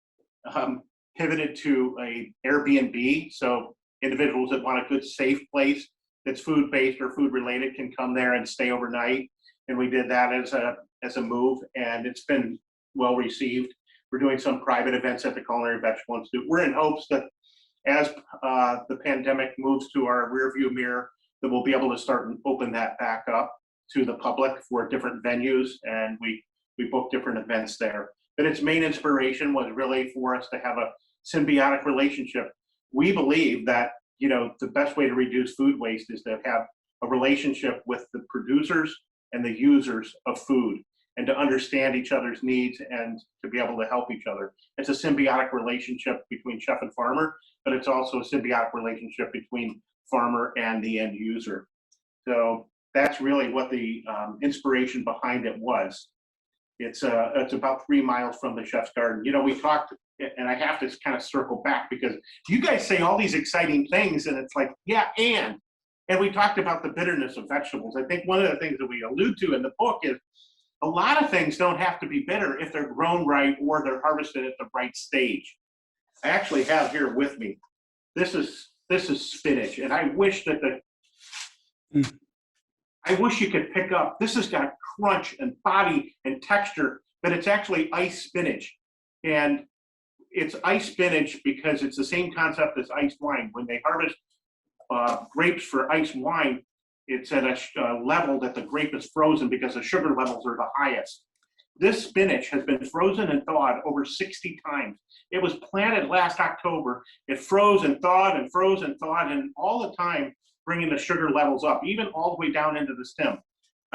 pivoted to a Airbnb, so individuals that want a good, safe place that's food-based or food-related can come there and stay overnight. And we did that as a move, and it's been well received. We're doing some private events at the Culinary Vegetable Institute. We're in hopes that as the pandemic moves to our rearview mirror, that we'll be able to start and open that back up to the public for different venues, and we book different events there. But its main inspiration was really for us to have a symbiotic relationship. We believe that, you know, the best way to reduce food waste is to have a relationship with the producers and the users of food, and to understand each other's needs and to be able to help each other. It's a symbiotic relationship between chef and farmer, but it's also a symbiotic relationship between farmer and the end user. So that's really what the inspiration behind it was. It's about 3 miles from the Chef's Garden. You know, we talked, and I have to kind of circle back because you guys say all these exciting things, and it's like, yeah, and we talked about the bitterness of vegetables. I think one of the things that we allude to in the book is a lot of things don't have to be bitter if they're grown right or they're harvested at the right stage. I actually have here with me, this is spinach, and I wish that I wish you could pick up, this has got crunch and body and texture, but it's actually ice spinach. And it's ice spinach because it's the same concept as iced wine. When they harvest grapes for iced wine, it's at a level that the grape is frozen because the sugar levels are the highest. This spinach has been frozen and thawed over 60 times. It was planted last October. It froze and thawed and froze and thawed, and all the time bringing the sugar levels up, even all the way down into the stem.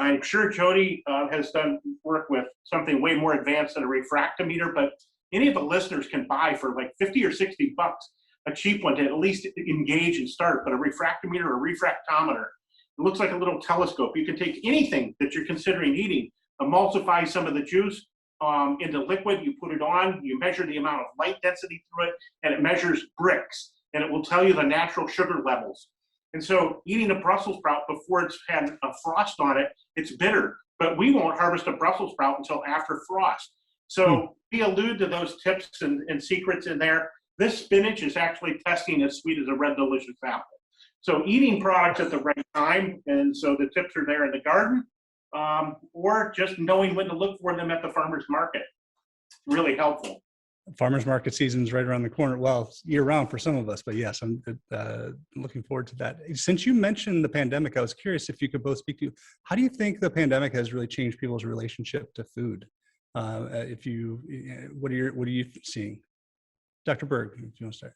I'm sure Jody has done work with something way more advanced than a refractometer, but any of the listeners can buy for like 50 or 60 bucks, a cheap one to at least engage and start. But a refractometer or refractometer, it looks like a little telescope. You can take anything that you're considering eating, emulsify some of the juice into liquid, you put it on, you measure the amount of light density through it, and it measures bricks, and it will tell you the natural sugar levels. And so eating a Brussels sprout before it's had a frost on it, it's bitter, but we won't harvest a Brussels sprout until after frost. So we allude to those tips and secrets in there. This spinach is actually testing as sweet as a red delicious apple. So eating products at the right time, and so the tips are there in the garden, or just knowing when to look for them at the farmer's market. Really helpful. Farmers market season's right around the corner. Well, year round for some of us, but yes, I'm looking forward to that. Since you mentioned the pandemic, I was curious if you could both speak to, how do you think the pandemic has really changed people's relationship to food? What are you seeing? Dr. Berg, if you want to start.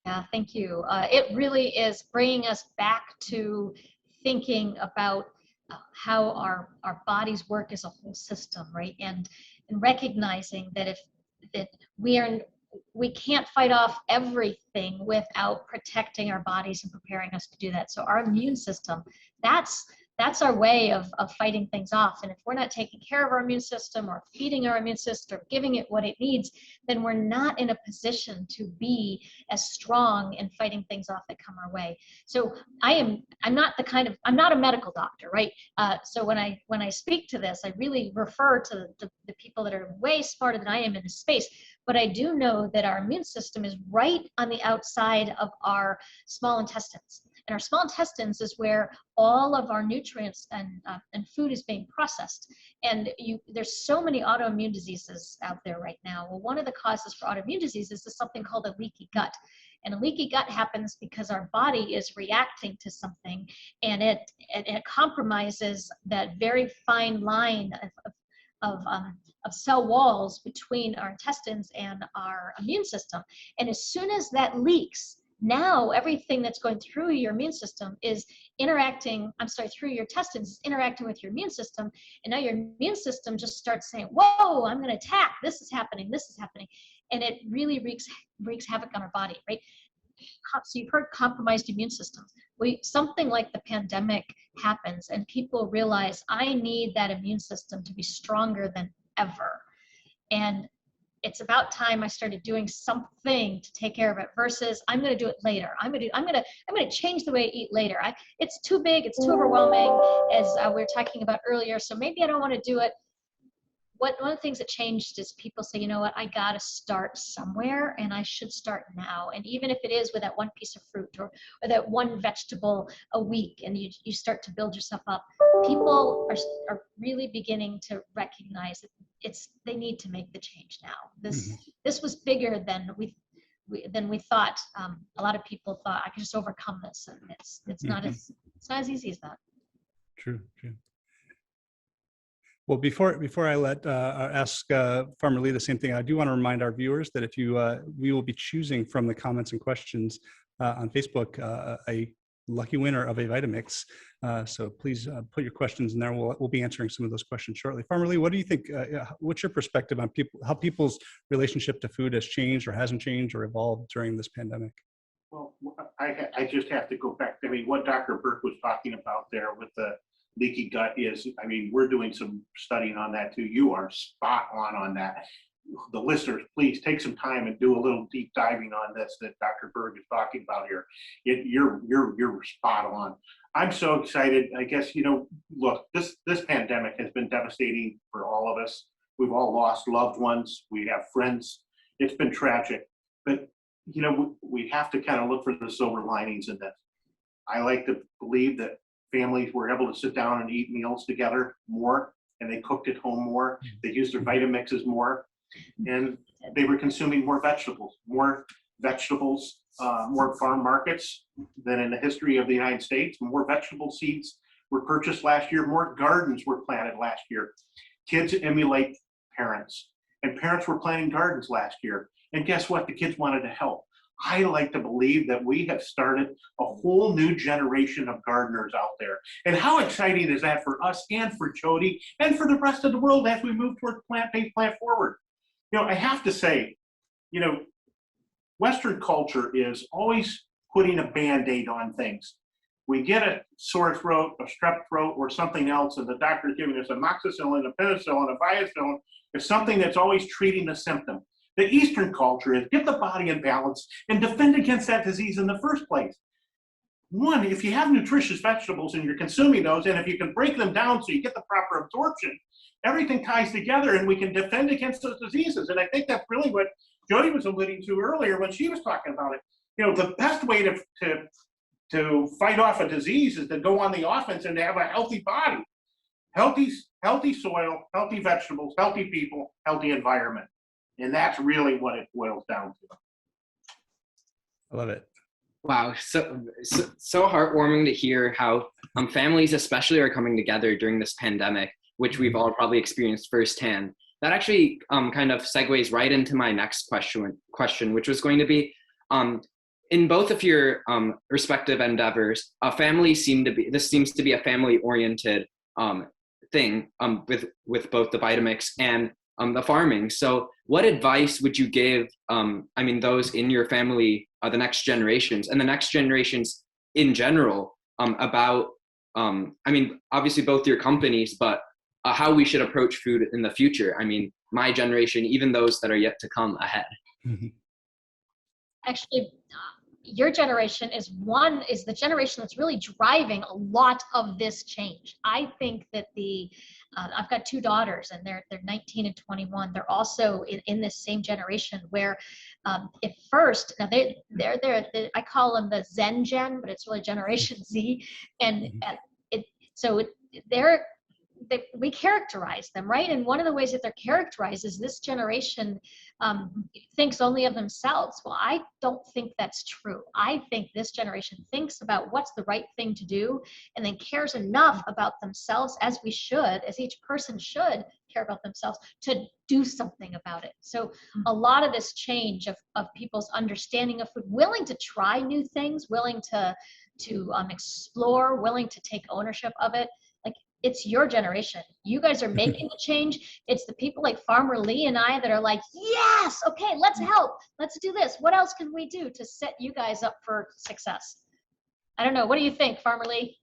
Yeah, thank you. It really is bringing us back to thinking about how our bodies work as a whole system, right? And recognizing that that we can't fight off everything without protecting our bodies and preparing us to do that. So our immune system, that's our way of fighting things off. And if we're not taking care of our immune system or feeding our immune system, giving it what it needs, then we're not in a position to be as strong in fighting things off that come our way. So I'm not a medical doctor, right? So when I speak to this, I really refer to the people that are way smarter than I am in this space. But I do know that our immune system is right on the outside of our small intestines. And our small intestines is where all of our nutrients and food is being processed. And there's so many autoimmune diseases out there right now. Well, one of the causes for autoimmune diseases is something called a leaky gut. And a leaky gut happens because our body is reacting to something, and it compromises that very fine line of cell walls between our intestines and our immune system. And as soon as that leaks, now everything that's going through your immune system is through your intestines is interacting with your immune system. And now your immune system just starts saying, whoa, I'm going to attack. This is happening. And it really wreaks havoc on our body, right? So you've heard compromised immune systems. Something like the pandemic happens and people realize, I need that immune system to be stronger than ever. And it's about time I started doing something to take care of it versus I'm going to do it later. I'm going to change the way I eat later. It's too big. It's too overwhelming, as we were talking about earlier. So maybe I don't want to do it. One of the things that changed is people say, you know what, I got to start somewhere and I should start now. And even if it is with that one piece of fruit or that one vegetable a week, and you start to build yourself up, people are really beginning to recognize that they need to make the change now. This was bigger than we thought. A lot of people thought I could just overcome this, and it's not as easy as that. True. Well, before I ask Farmer Lee the same thing, I do want to remind our viewers that if we will be choosing from the comments and questions on Facebook a lucky winner of a Vitamix. So please put your questions in there. We'll be answering some of those questions shortly. Farmer Lee, what do you think? What's your perspective on how people's relationship to food has changed or hasn't changed or evolved during this pandemic? Well, I just have to go back. I mean, what Dr. Berg was talking about there with the leaky gut is, I mean, we're doing some studying on that too. You are spot on that. The listeners, please take some time and do a little deep diving on this that Dr. Berg is talking about here. You're spot on. I'm so excited. I guess, look, this pandemic has been devastating for all of us. We've all lost loved ones. We have friends. It's been tragic, but we have to kind of look for the silver linings in this. I like to believe that families were able to sit down and eat meals together more, and they cooked at home more. They used their Vitamixes more, and they were consuming more vegetables, more farm markets than in the history of the United States. More vegetable seeds were purchased last year. More gardens were planted last year. Kids emulate parents, and parents were planting gardens last year. And guess what? The kids wanted to help. I like to believe that we have started a whole new generation of gardeners out there. And how exciting is that for us and for Jodi and for the rest of the world as we move towards plant-based, plant-forward? I have to say, Western culture is always putting a Band-Aid on things. We get a sore throat, a strep throat, or something else, and the doctor's giving us amoxicillin, a penicillin, a viacillin. It's something that's always treating the symptom. The Eastern culture is get the body in balance and defend against that disease in the first place. One, if you have nutritious vegetables and you're consuming those, and if you can break them down so you get the proper absorption, everything ties together and we can defend against those diseases. And I think that's really what Jodi was alluding to earlier when she was talking about it. The best way to fight off a disease is to go on the offense and to have a healthy body. Healthy soil, healthy vegetables, healthy people, healthy environment. And that's really what it boils down to. I love it. Wow, so heartwarming to hear how families especially are coming together during this pandemic, which we've all probably experienced firsthand. That actually kind of segues right into my next question, which was going to be, in both of your respective endeavors, this seems to be a family-oriented thing with both the Vitamix and the farming. So what advice would you give, those in your family, the next generations and the next generations in general about, obviously both your companies, but how we should approach food in the future? My generation, even those that are yet to come ahead. Actually, your generation is the generation that's really driving a lot of this change. I think that I've got two daughters, and they're 19 and 21. They're also in this same generation where, at first, now they're I call them the Zen Gen, but it's really Generation Z, and we characterize them, right? And one of the ways that they're characterized is this generation thinks only of themselves. Well, I don't think that's true. I think this generation thinks about what's the right thing to do, and then cares enough about themselves, as each person should care about themselves, to do something about it. So a lot of this change of people's understanding of food, willing to try new things, willing to explore, willing to take ownership of it. It's your generation. You guys are making the change. It's the people like Farmer Lee and I that are like, yes, okay, let's help. Let's do this. What else can we do to set you guys up for success? I don't know. What do you think, Farmer Lee?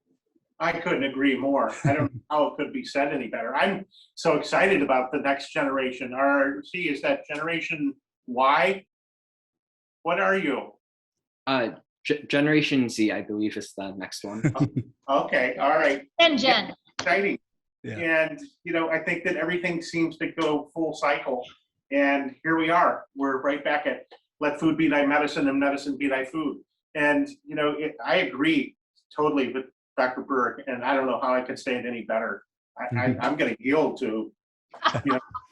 I couldn't agree more. I don't know how it could be said any better. I'm so excited about the next generation. Is that Generation Y? What are you? Generation Z, I believe, is the next one. Okay, all right. Zen Gen. Exciting. Yeah. And, I think that everything seems to go full cycle. And here we are. We're right back at let food be thy medicine and medicine be thy food. And, I agree totally with Dr. Berg, and I don't know how I could say it any better. I'm going to yield to,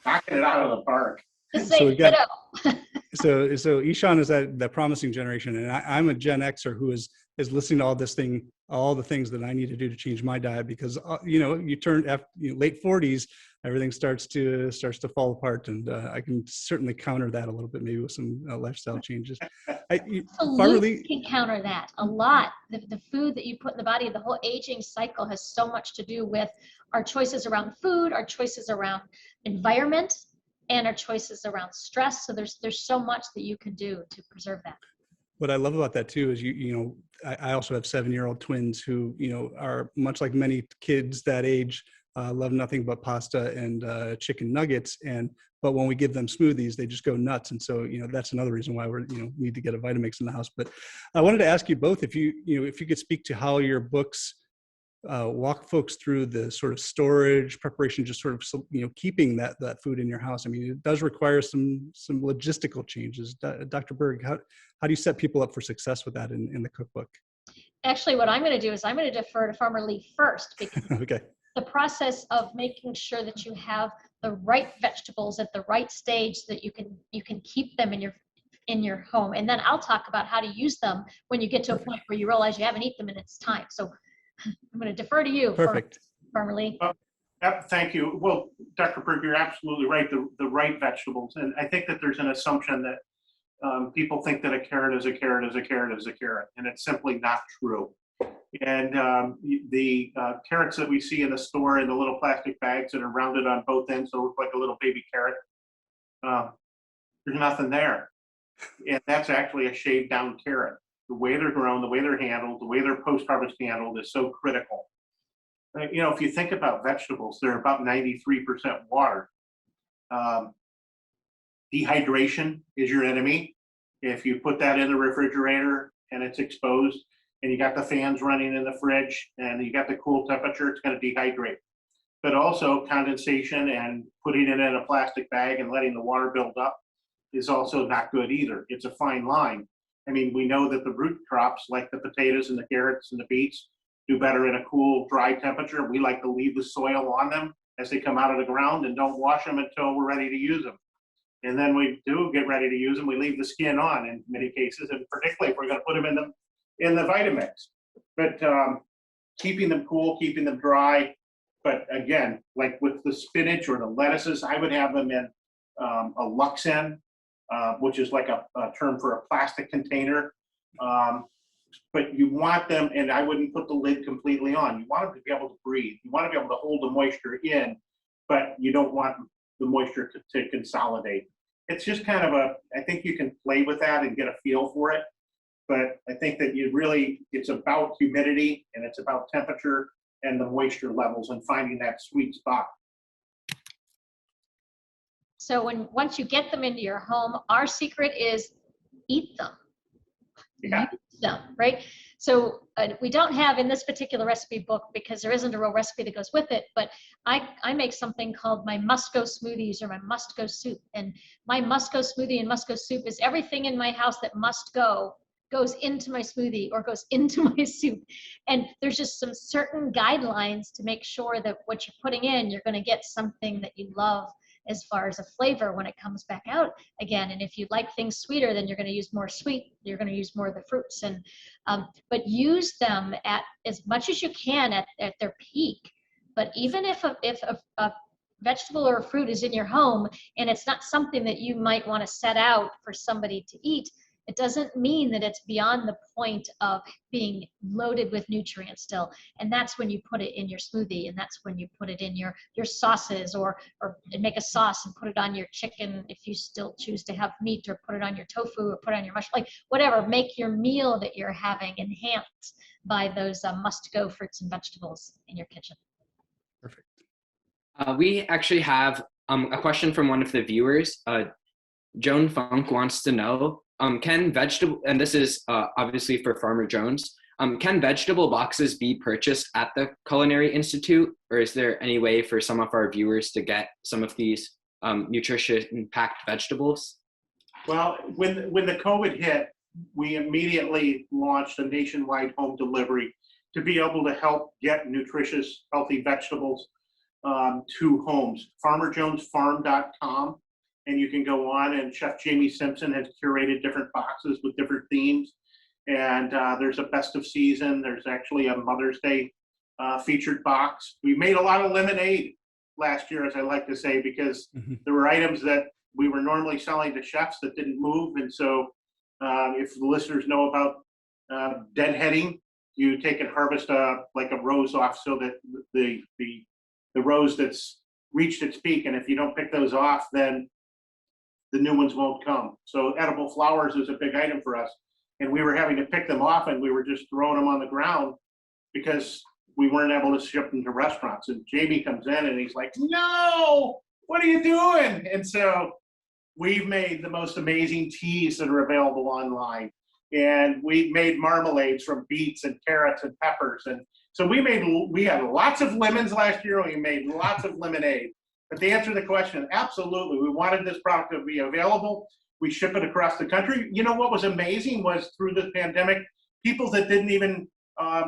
knocking it out of the park. So Ishan is that promising generation, and I'm a Gen Xer who is listening to all the things that I need to do to change my diet, because you turn after late 40s, everything starts to fall apart, and I can certainly counter that a little bit, maybe with some lifestyle changes. Absolutely can counter that a lot. The food that you put in the body, the whole aging cycle has so much to do with our choices around food, our choices around environment, and our choices around stress. So there's so much that you can do to preserve that. What I love about that too is I also have 7-year-old twins who are much like many kids that age, love nothing but pasta and chicken nuggets, but when we give them smoothies, they just go nuts. And so that's another reason why we need to get a Vitamix in the house. But I wanted to ask you both if you could speak to how your books walk folks through the sort of storage preparation, just sort of keeping that food in your house. I mean, it does require some logistical changes. Dr. Berg, how do you set people up for success with that in the cookbook? Actually, what I'm going to do is I'm going to defer to Farmer Lee first, because okay. The process of making sure that you have the right vegetables at the right stage so that you can keep them in your home, and then I'll talk about how to use them when you get to a point where you realize you haven't eaten them and it's time. So I'm going to defer to you. Perfect. Farmer Lee. Thank you. Well, Dr. Berg, you're absolutely right. The right vegetables. And I think that there's an assumption that people think that a carrot is a carrot is a carrot is a carrot, and it's simply not true. And the carrots that we see in the store in the little plastic bags that are rounded on both ends that look like a little baby carrot, there's nothing there. And that's actually a shaved down carrot. The way they're grown, the way they're handled, the way they're post-harvest handled is so critical. If you think about vegetables, they're about 93% water. Dehydration is your enemy. If you put that in the refrigerator and it's exposed, and you got the fans running in the fridge and you got the cool temperature, it's going to dehydrate. But also condensation and putting it in a plastic bag and letting the water build up is also not good either. It's a fine line. I mean, we know that the root crops like the potatoes and the carrots and the beets do better in a cool, dry temperature. We like to leave the soil on them as they come out of the ground and don't wash them until we're ready to use them. And then we do get ready to use them, we leave the skin on in many cases, and particularly if we're going to put them in the Vitamix. But keeping them cool, keeping them dry. But again, like with the spinach or the lettuces, I would have them in a Luxen, which is like a term for a plastic container. But you want them, and I wouldn't put the lid completely on. You want them to be able to breathe. You want to be able to hold the moisture in, but you don't want the moisture to consolidate. It's just kind of I think you can play with that and get a feel for it. But I think that it's about humidity, and it's about temperature and the moisture levels and finding that sweet spot. So once you get them into your home, our secret is eat them. Yeah. Use them, right? So we don't have in this particular recipe book, because there isn't a real recipe that goes with it, but I make something called my must-go smoothies or my must-go soup. And my must-go smoothie and must-go soup is everything in my house that must go goes into my smoothie or goes into my soup. And there's just some certain guidelines to make sure that what you're putting in, you're going to get something that you love as far as a flavor when it comes back out again. And if you like things sweeter, then you're going to use more sweet, you're going to use more of the fruits. And but use them at as much as you can at their peak. But even if a vegetable or a fruit is in your home and it's not something that you might want to set out for somebody to eat, it doesn't mean that it's beyond the point of being loaded with nutrients still. And that's when you put it in your smoothie, and that's when you put it in your sauces, or make a sauce and put it on your chicken if you still choose to have meat, or put it on your tofu, or put it on your mushroom, like whatever. Make your meal that you're having enhanced by those must-go fruits and vegetables in your kitchen. Perfect. We actually have a question from one of the viewers. Joan Funk wants to know, can vegetable, and this is obviously for Farmer Jones, can vegetable boxes be purchased at the Culinary Institute, or is there any way for some of our viewers to get some of these nutrition-packed vegetables? Well, when the COVID hit, we immediately launched a nationwide home delivery to be able to help get nutritious, healthy vegetables to homes. FarmerJonesFarm.com. And you can go on, and Chef Jamie Simpson has curated different boxes with different themes. And there's a best of season. There's actually a Mother's Day featured box. We made a lot of lemonade last year, as I like to say, because there were items that we were normally selling to chefs that didn't move. And so if the listeners know about deadheading, you take and harvest like a rose off so that the rose that's reached its peak, and if you don't pick those off, then the new ones won't come. So edible flowers is a big item for us. And we were having to pick them off, and we were just throwing them on the ground because we weren't able to ship them to restaurants. And Jamie comes in and he's like, no, what are you doing? And so we've made the most amazing teas that are available online. And we made marmalades from beets and carrots and peppers. And so we had lots of lemons last year. We made lots of lemonade. But to answer the question, absolutely. We wanted this product to be available. We ship it across the country. You know what was amazing was through this pandemic, people that didn't even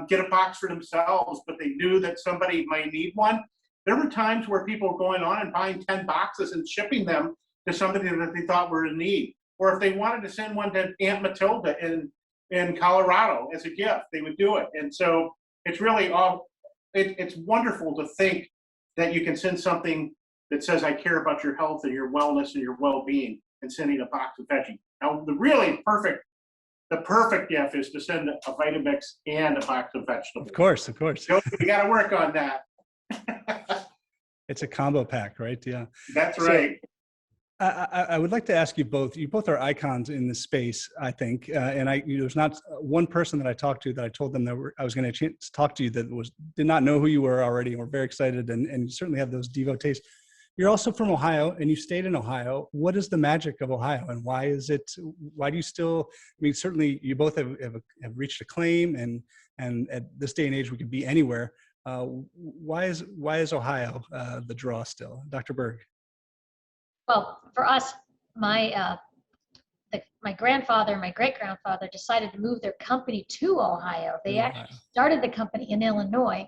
get a box for themselves, but they knew that somebody might need one. There were times where people were going on and buying 10 boxes and shipping them to somebody that they thought were in need. Or if they wanted to send one to Aunt Matilda in Colorado as a gift, they would do it. And so it's really it's wonderful to think that you can send something that says, I care about your health and your wellness and your well-being, and sending a box of veggies. Now, the perfect gift is to send a Vitamix and a box of vegetables. Of course. So we got to work on that. It's a combo pack, right? Yeah. That's right. I would like to ask you both. You both are icons in this space, I think. And there's not one person that I talked to that I told them that I was going to talk to you that did not know who you were already, and were very excited, and you certainly have those devotees. You're also from Ohio, and you stayed in Ohio. What is the magic of Ohio, and why do you still, I mean, certainly you both have reached acclaim, and at this day and age, we could be anywhere. Why is Ohio the draw still? Dr. Berg. Well, for us, my grandfather and my great-grandfather decided to move their company to Ohio. They actually started the company in Illinois,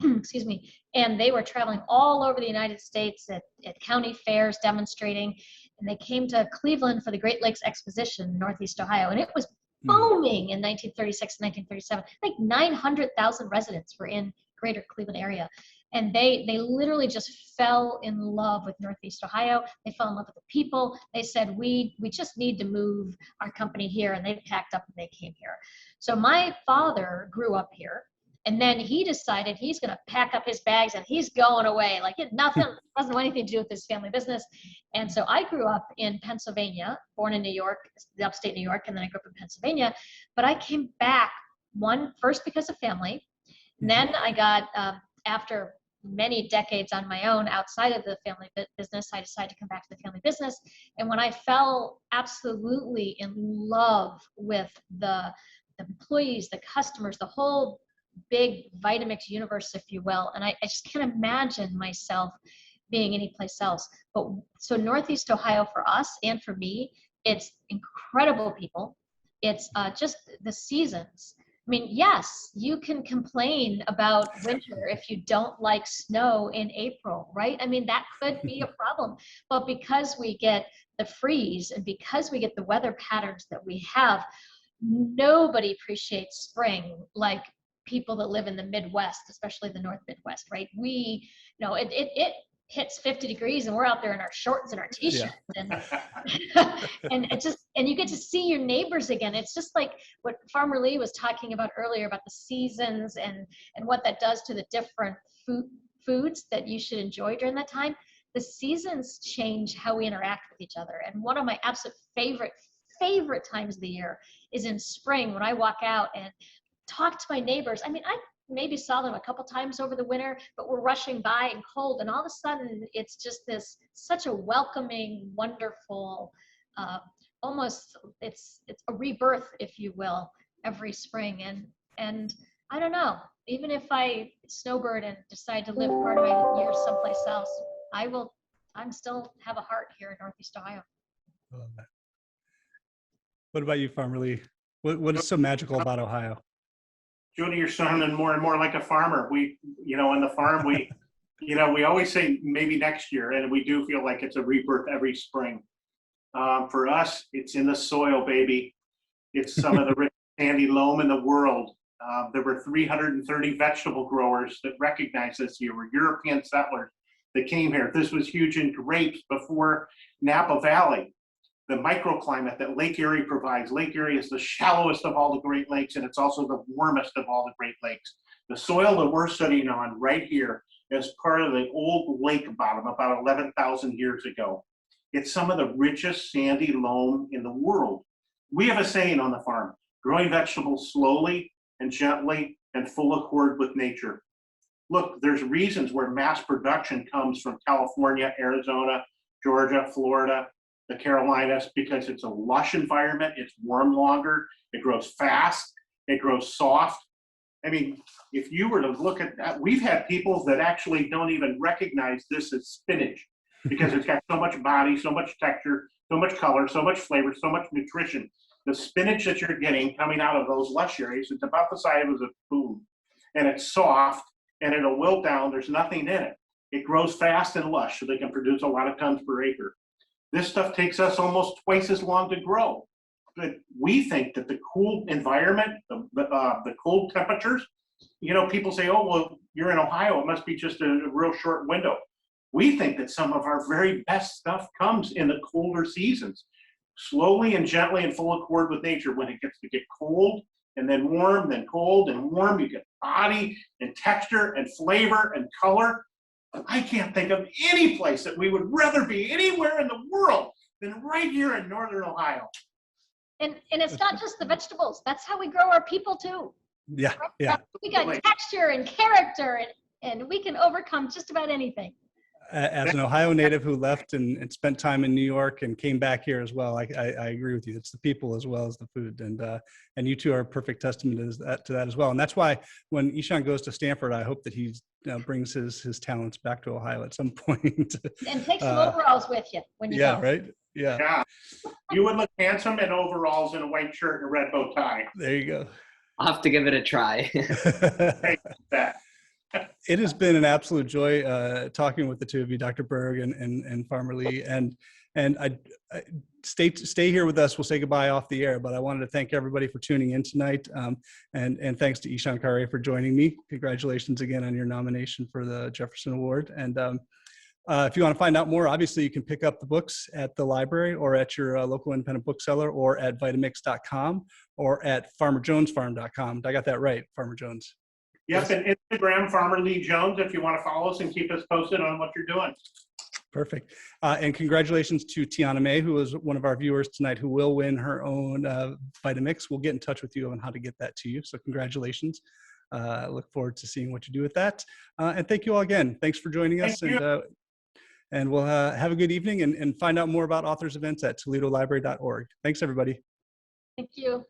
excuse me, and they were traveling all over the United States at county fairs demonstrating, and they came to Cleveland for the Great Lakes Exposition in Northeast Ohio, and it was booming in 1936 and 1937. Like 900,000 residents were in greater Cleveland area. And they literally just fell in love with Northeast Ohio. They fell in love with the people. They said, we just need to move our company here. And they packed up and they came here. So my father grew up here. And then he decided he's going to pack up his bags and he's going away. Like nothing, doesn't want anything to do with his family business. And so I grew up in Pennsylvania, born in New York, the upstate New York, and then I grew up in Pennsylvania. But I came back first because of family. And then I got, after many decades on my own outside of the family business, I decided to come back to the family business. And when I fell absolutely in love with the employees, the customers, the whole big Vitamix universe, if you will, and I just can't imagine myself being anyplace else. But so Northeast Ohio for us and for me, it's incredible people. It's just the seasons. I mean, yes, you can complain about winter if you don't like snow in April, right? I mean, that could be a problem. But because we get the freeze and because we get the weather patterns that we have, nobody appreciates spring like people that live in the Midwest, especially the North Midwest, right? We, you know, it hits 50 degrees and we're out there in our shorts and our t-shirts and and you get to see your neighbors again. It's just like what Farmer Lee was talking about earlier about the seasons and what that does to the different foods that you should enjoy during that time. The seasons change how we interact with each other. And one of my absolute favorite times of the year is in spring when I walk out and talk to my neighbors. I mean, I maybe saw them a couple times over the winter, but we're rushing by and cold, and all of a sudden it's just such a welcoming, wonderful, almost it's a rebirth, if you will, every spring. And I don't know, even if I snowbird and decide to live part of my year someplace else, I'm still have a heart here in Northeast Ohio. I love that. What about you, Farmer Lee? What is so magical about Ohio? Jody, you're sounding more and more like a farmer. We, on the farm, we always say maybe next year, and we do feel like it's a rebirth every spring. For us, it's in the soil, baby. It's some of the rich sandy loam in the world. There were 330 vegetable growers that recognized this year. Were European settlers that came here. This was huge in grapes before Napa Valley. The microclimate that Lake Erie provides. Lake Erie is the shallowest of all the Great Lakes, and it's also the warmest of all the Great Lakes. The soil that we're sitting on right here is part of the old lake bottom about 11,000 years ago. It's some of the richest sandy loam in the world. We have a saying on the farm, growing vegetables slowly and gently and full accord with nature. Look, there's reasons where mass production comes from California, Arizona, Georgia, Florida, the Carolinas, because it's a lush environment, it's warm longer, it grows fast, it grows soft. I mean, if you were to look at that, we've had people that actually don't even recognize this as spinach because it's got so much body, so much texture, so much color, so much flavor, so much nutrition. The spinach that you're getting coming out of those lush areas, it's about the size of a spoon, and it's soft, and it'll wilt down, there's nothing in it. It grows fast and lush, so they can produce a lot of tons per acre. This stuff takes us almost twice as long to grow. But we think that the cool environment, the cold temperatures, people say, oh, well, you're in Ohio, it must be just a real short window. We think that some of our very best stuff comes in the colder seasons, slowly and gently in full accord with nature. When it gets to get cold and then warm, then cold and warm, you get body and texture and flavor and color. I can't think of any place that we would rather be anywhere in the world than right here in Northern Ohio. And it's not just the vegetables. That's how we grow our people too. Yeah, yeah. We got texture and character, and we can overcome just about anything. As an Ohio native who left and spent time in New York and came back here as well, I agree with you. It's the people as well as the food, and you two are a perfect testament to that as well. And that's why when Ishan goes to Stanford, I hope that he brings his talents back to Ohio at some point. And take some overalls with you when you go. Right? Yeah. You would look handsome in overalls and a white shirt and a red bow tie. There you go. I'll have to give it a try. Take that. It has been an absolute joy talking with the two of you, Dr. Berg and Farmer Lee, and I stay here with us. We'll say goodbye off the air, but I wanted to thank everybody for tuning in tonight, and thanks to Ishan Kare for joining me. Congratulations again on your nomination for the Jefferson Award. And if you want to find out more, obviously you can pick up the books at the library or at your local independent bookseller, or at Vitamix.com or at FarmerJonesFarm.com. I got that right, Farmer Jones. Yes, and Instagram, Farmer Lee Jones, if you want to follow us and keep us posted on what you're doing. Perfect. And congratulations to Tiana May, who is one of our viewers tonight, who will win her own Vitamix. We'll get in touch with you on how to get that to you. So congratulations. Look forward to seeing what you do with that. And thank you all again. Thanks for joining us. Thank you. And we'll have a good evening and find out more about authors events at ToledoLibrary.org. Thanks, everybody. Thank you.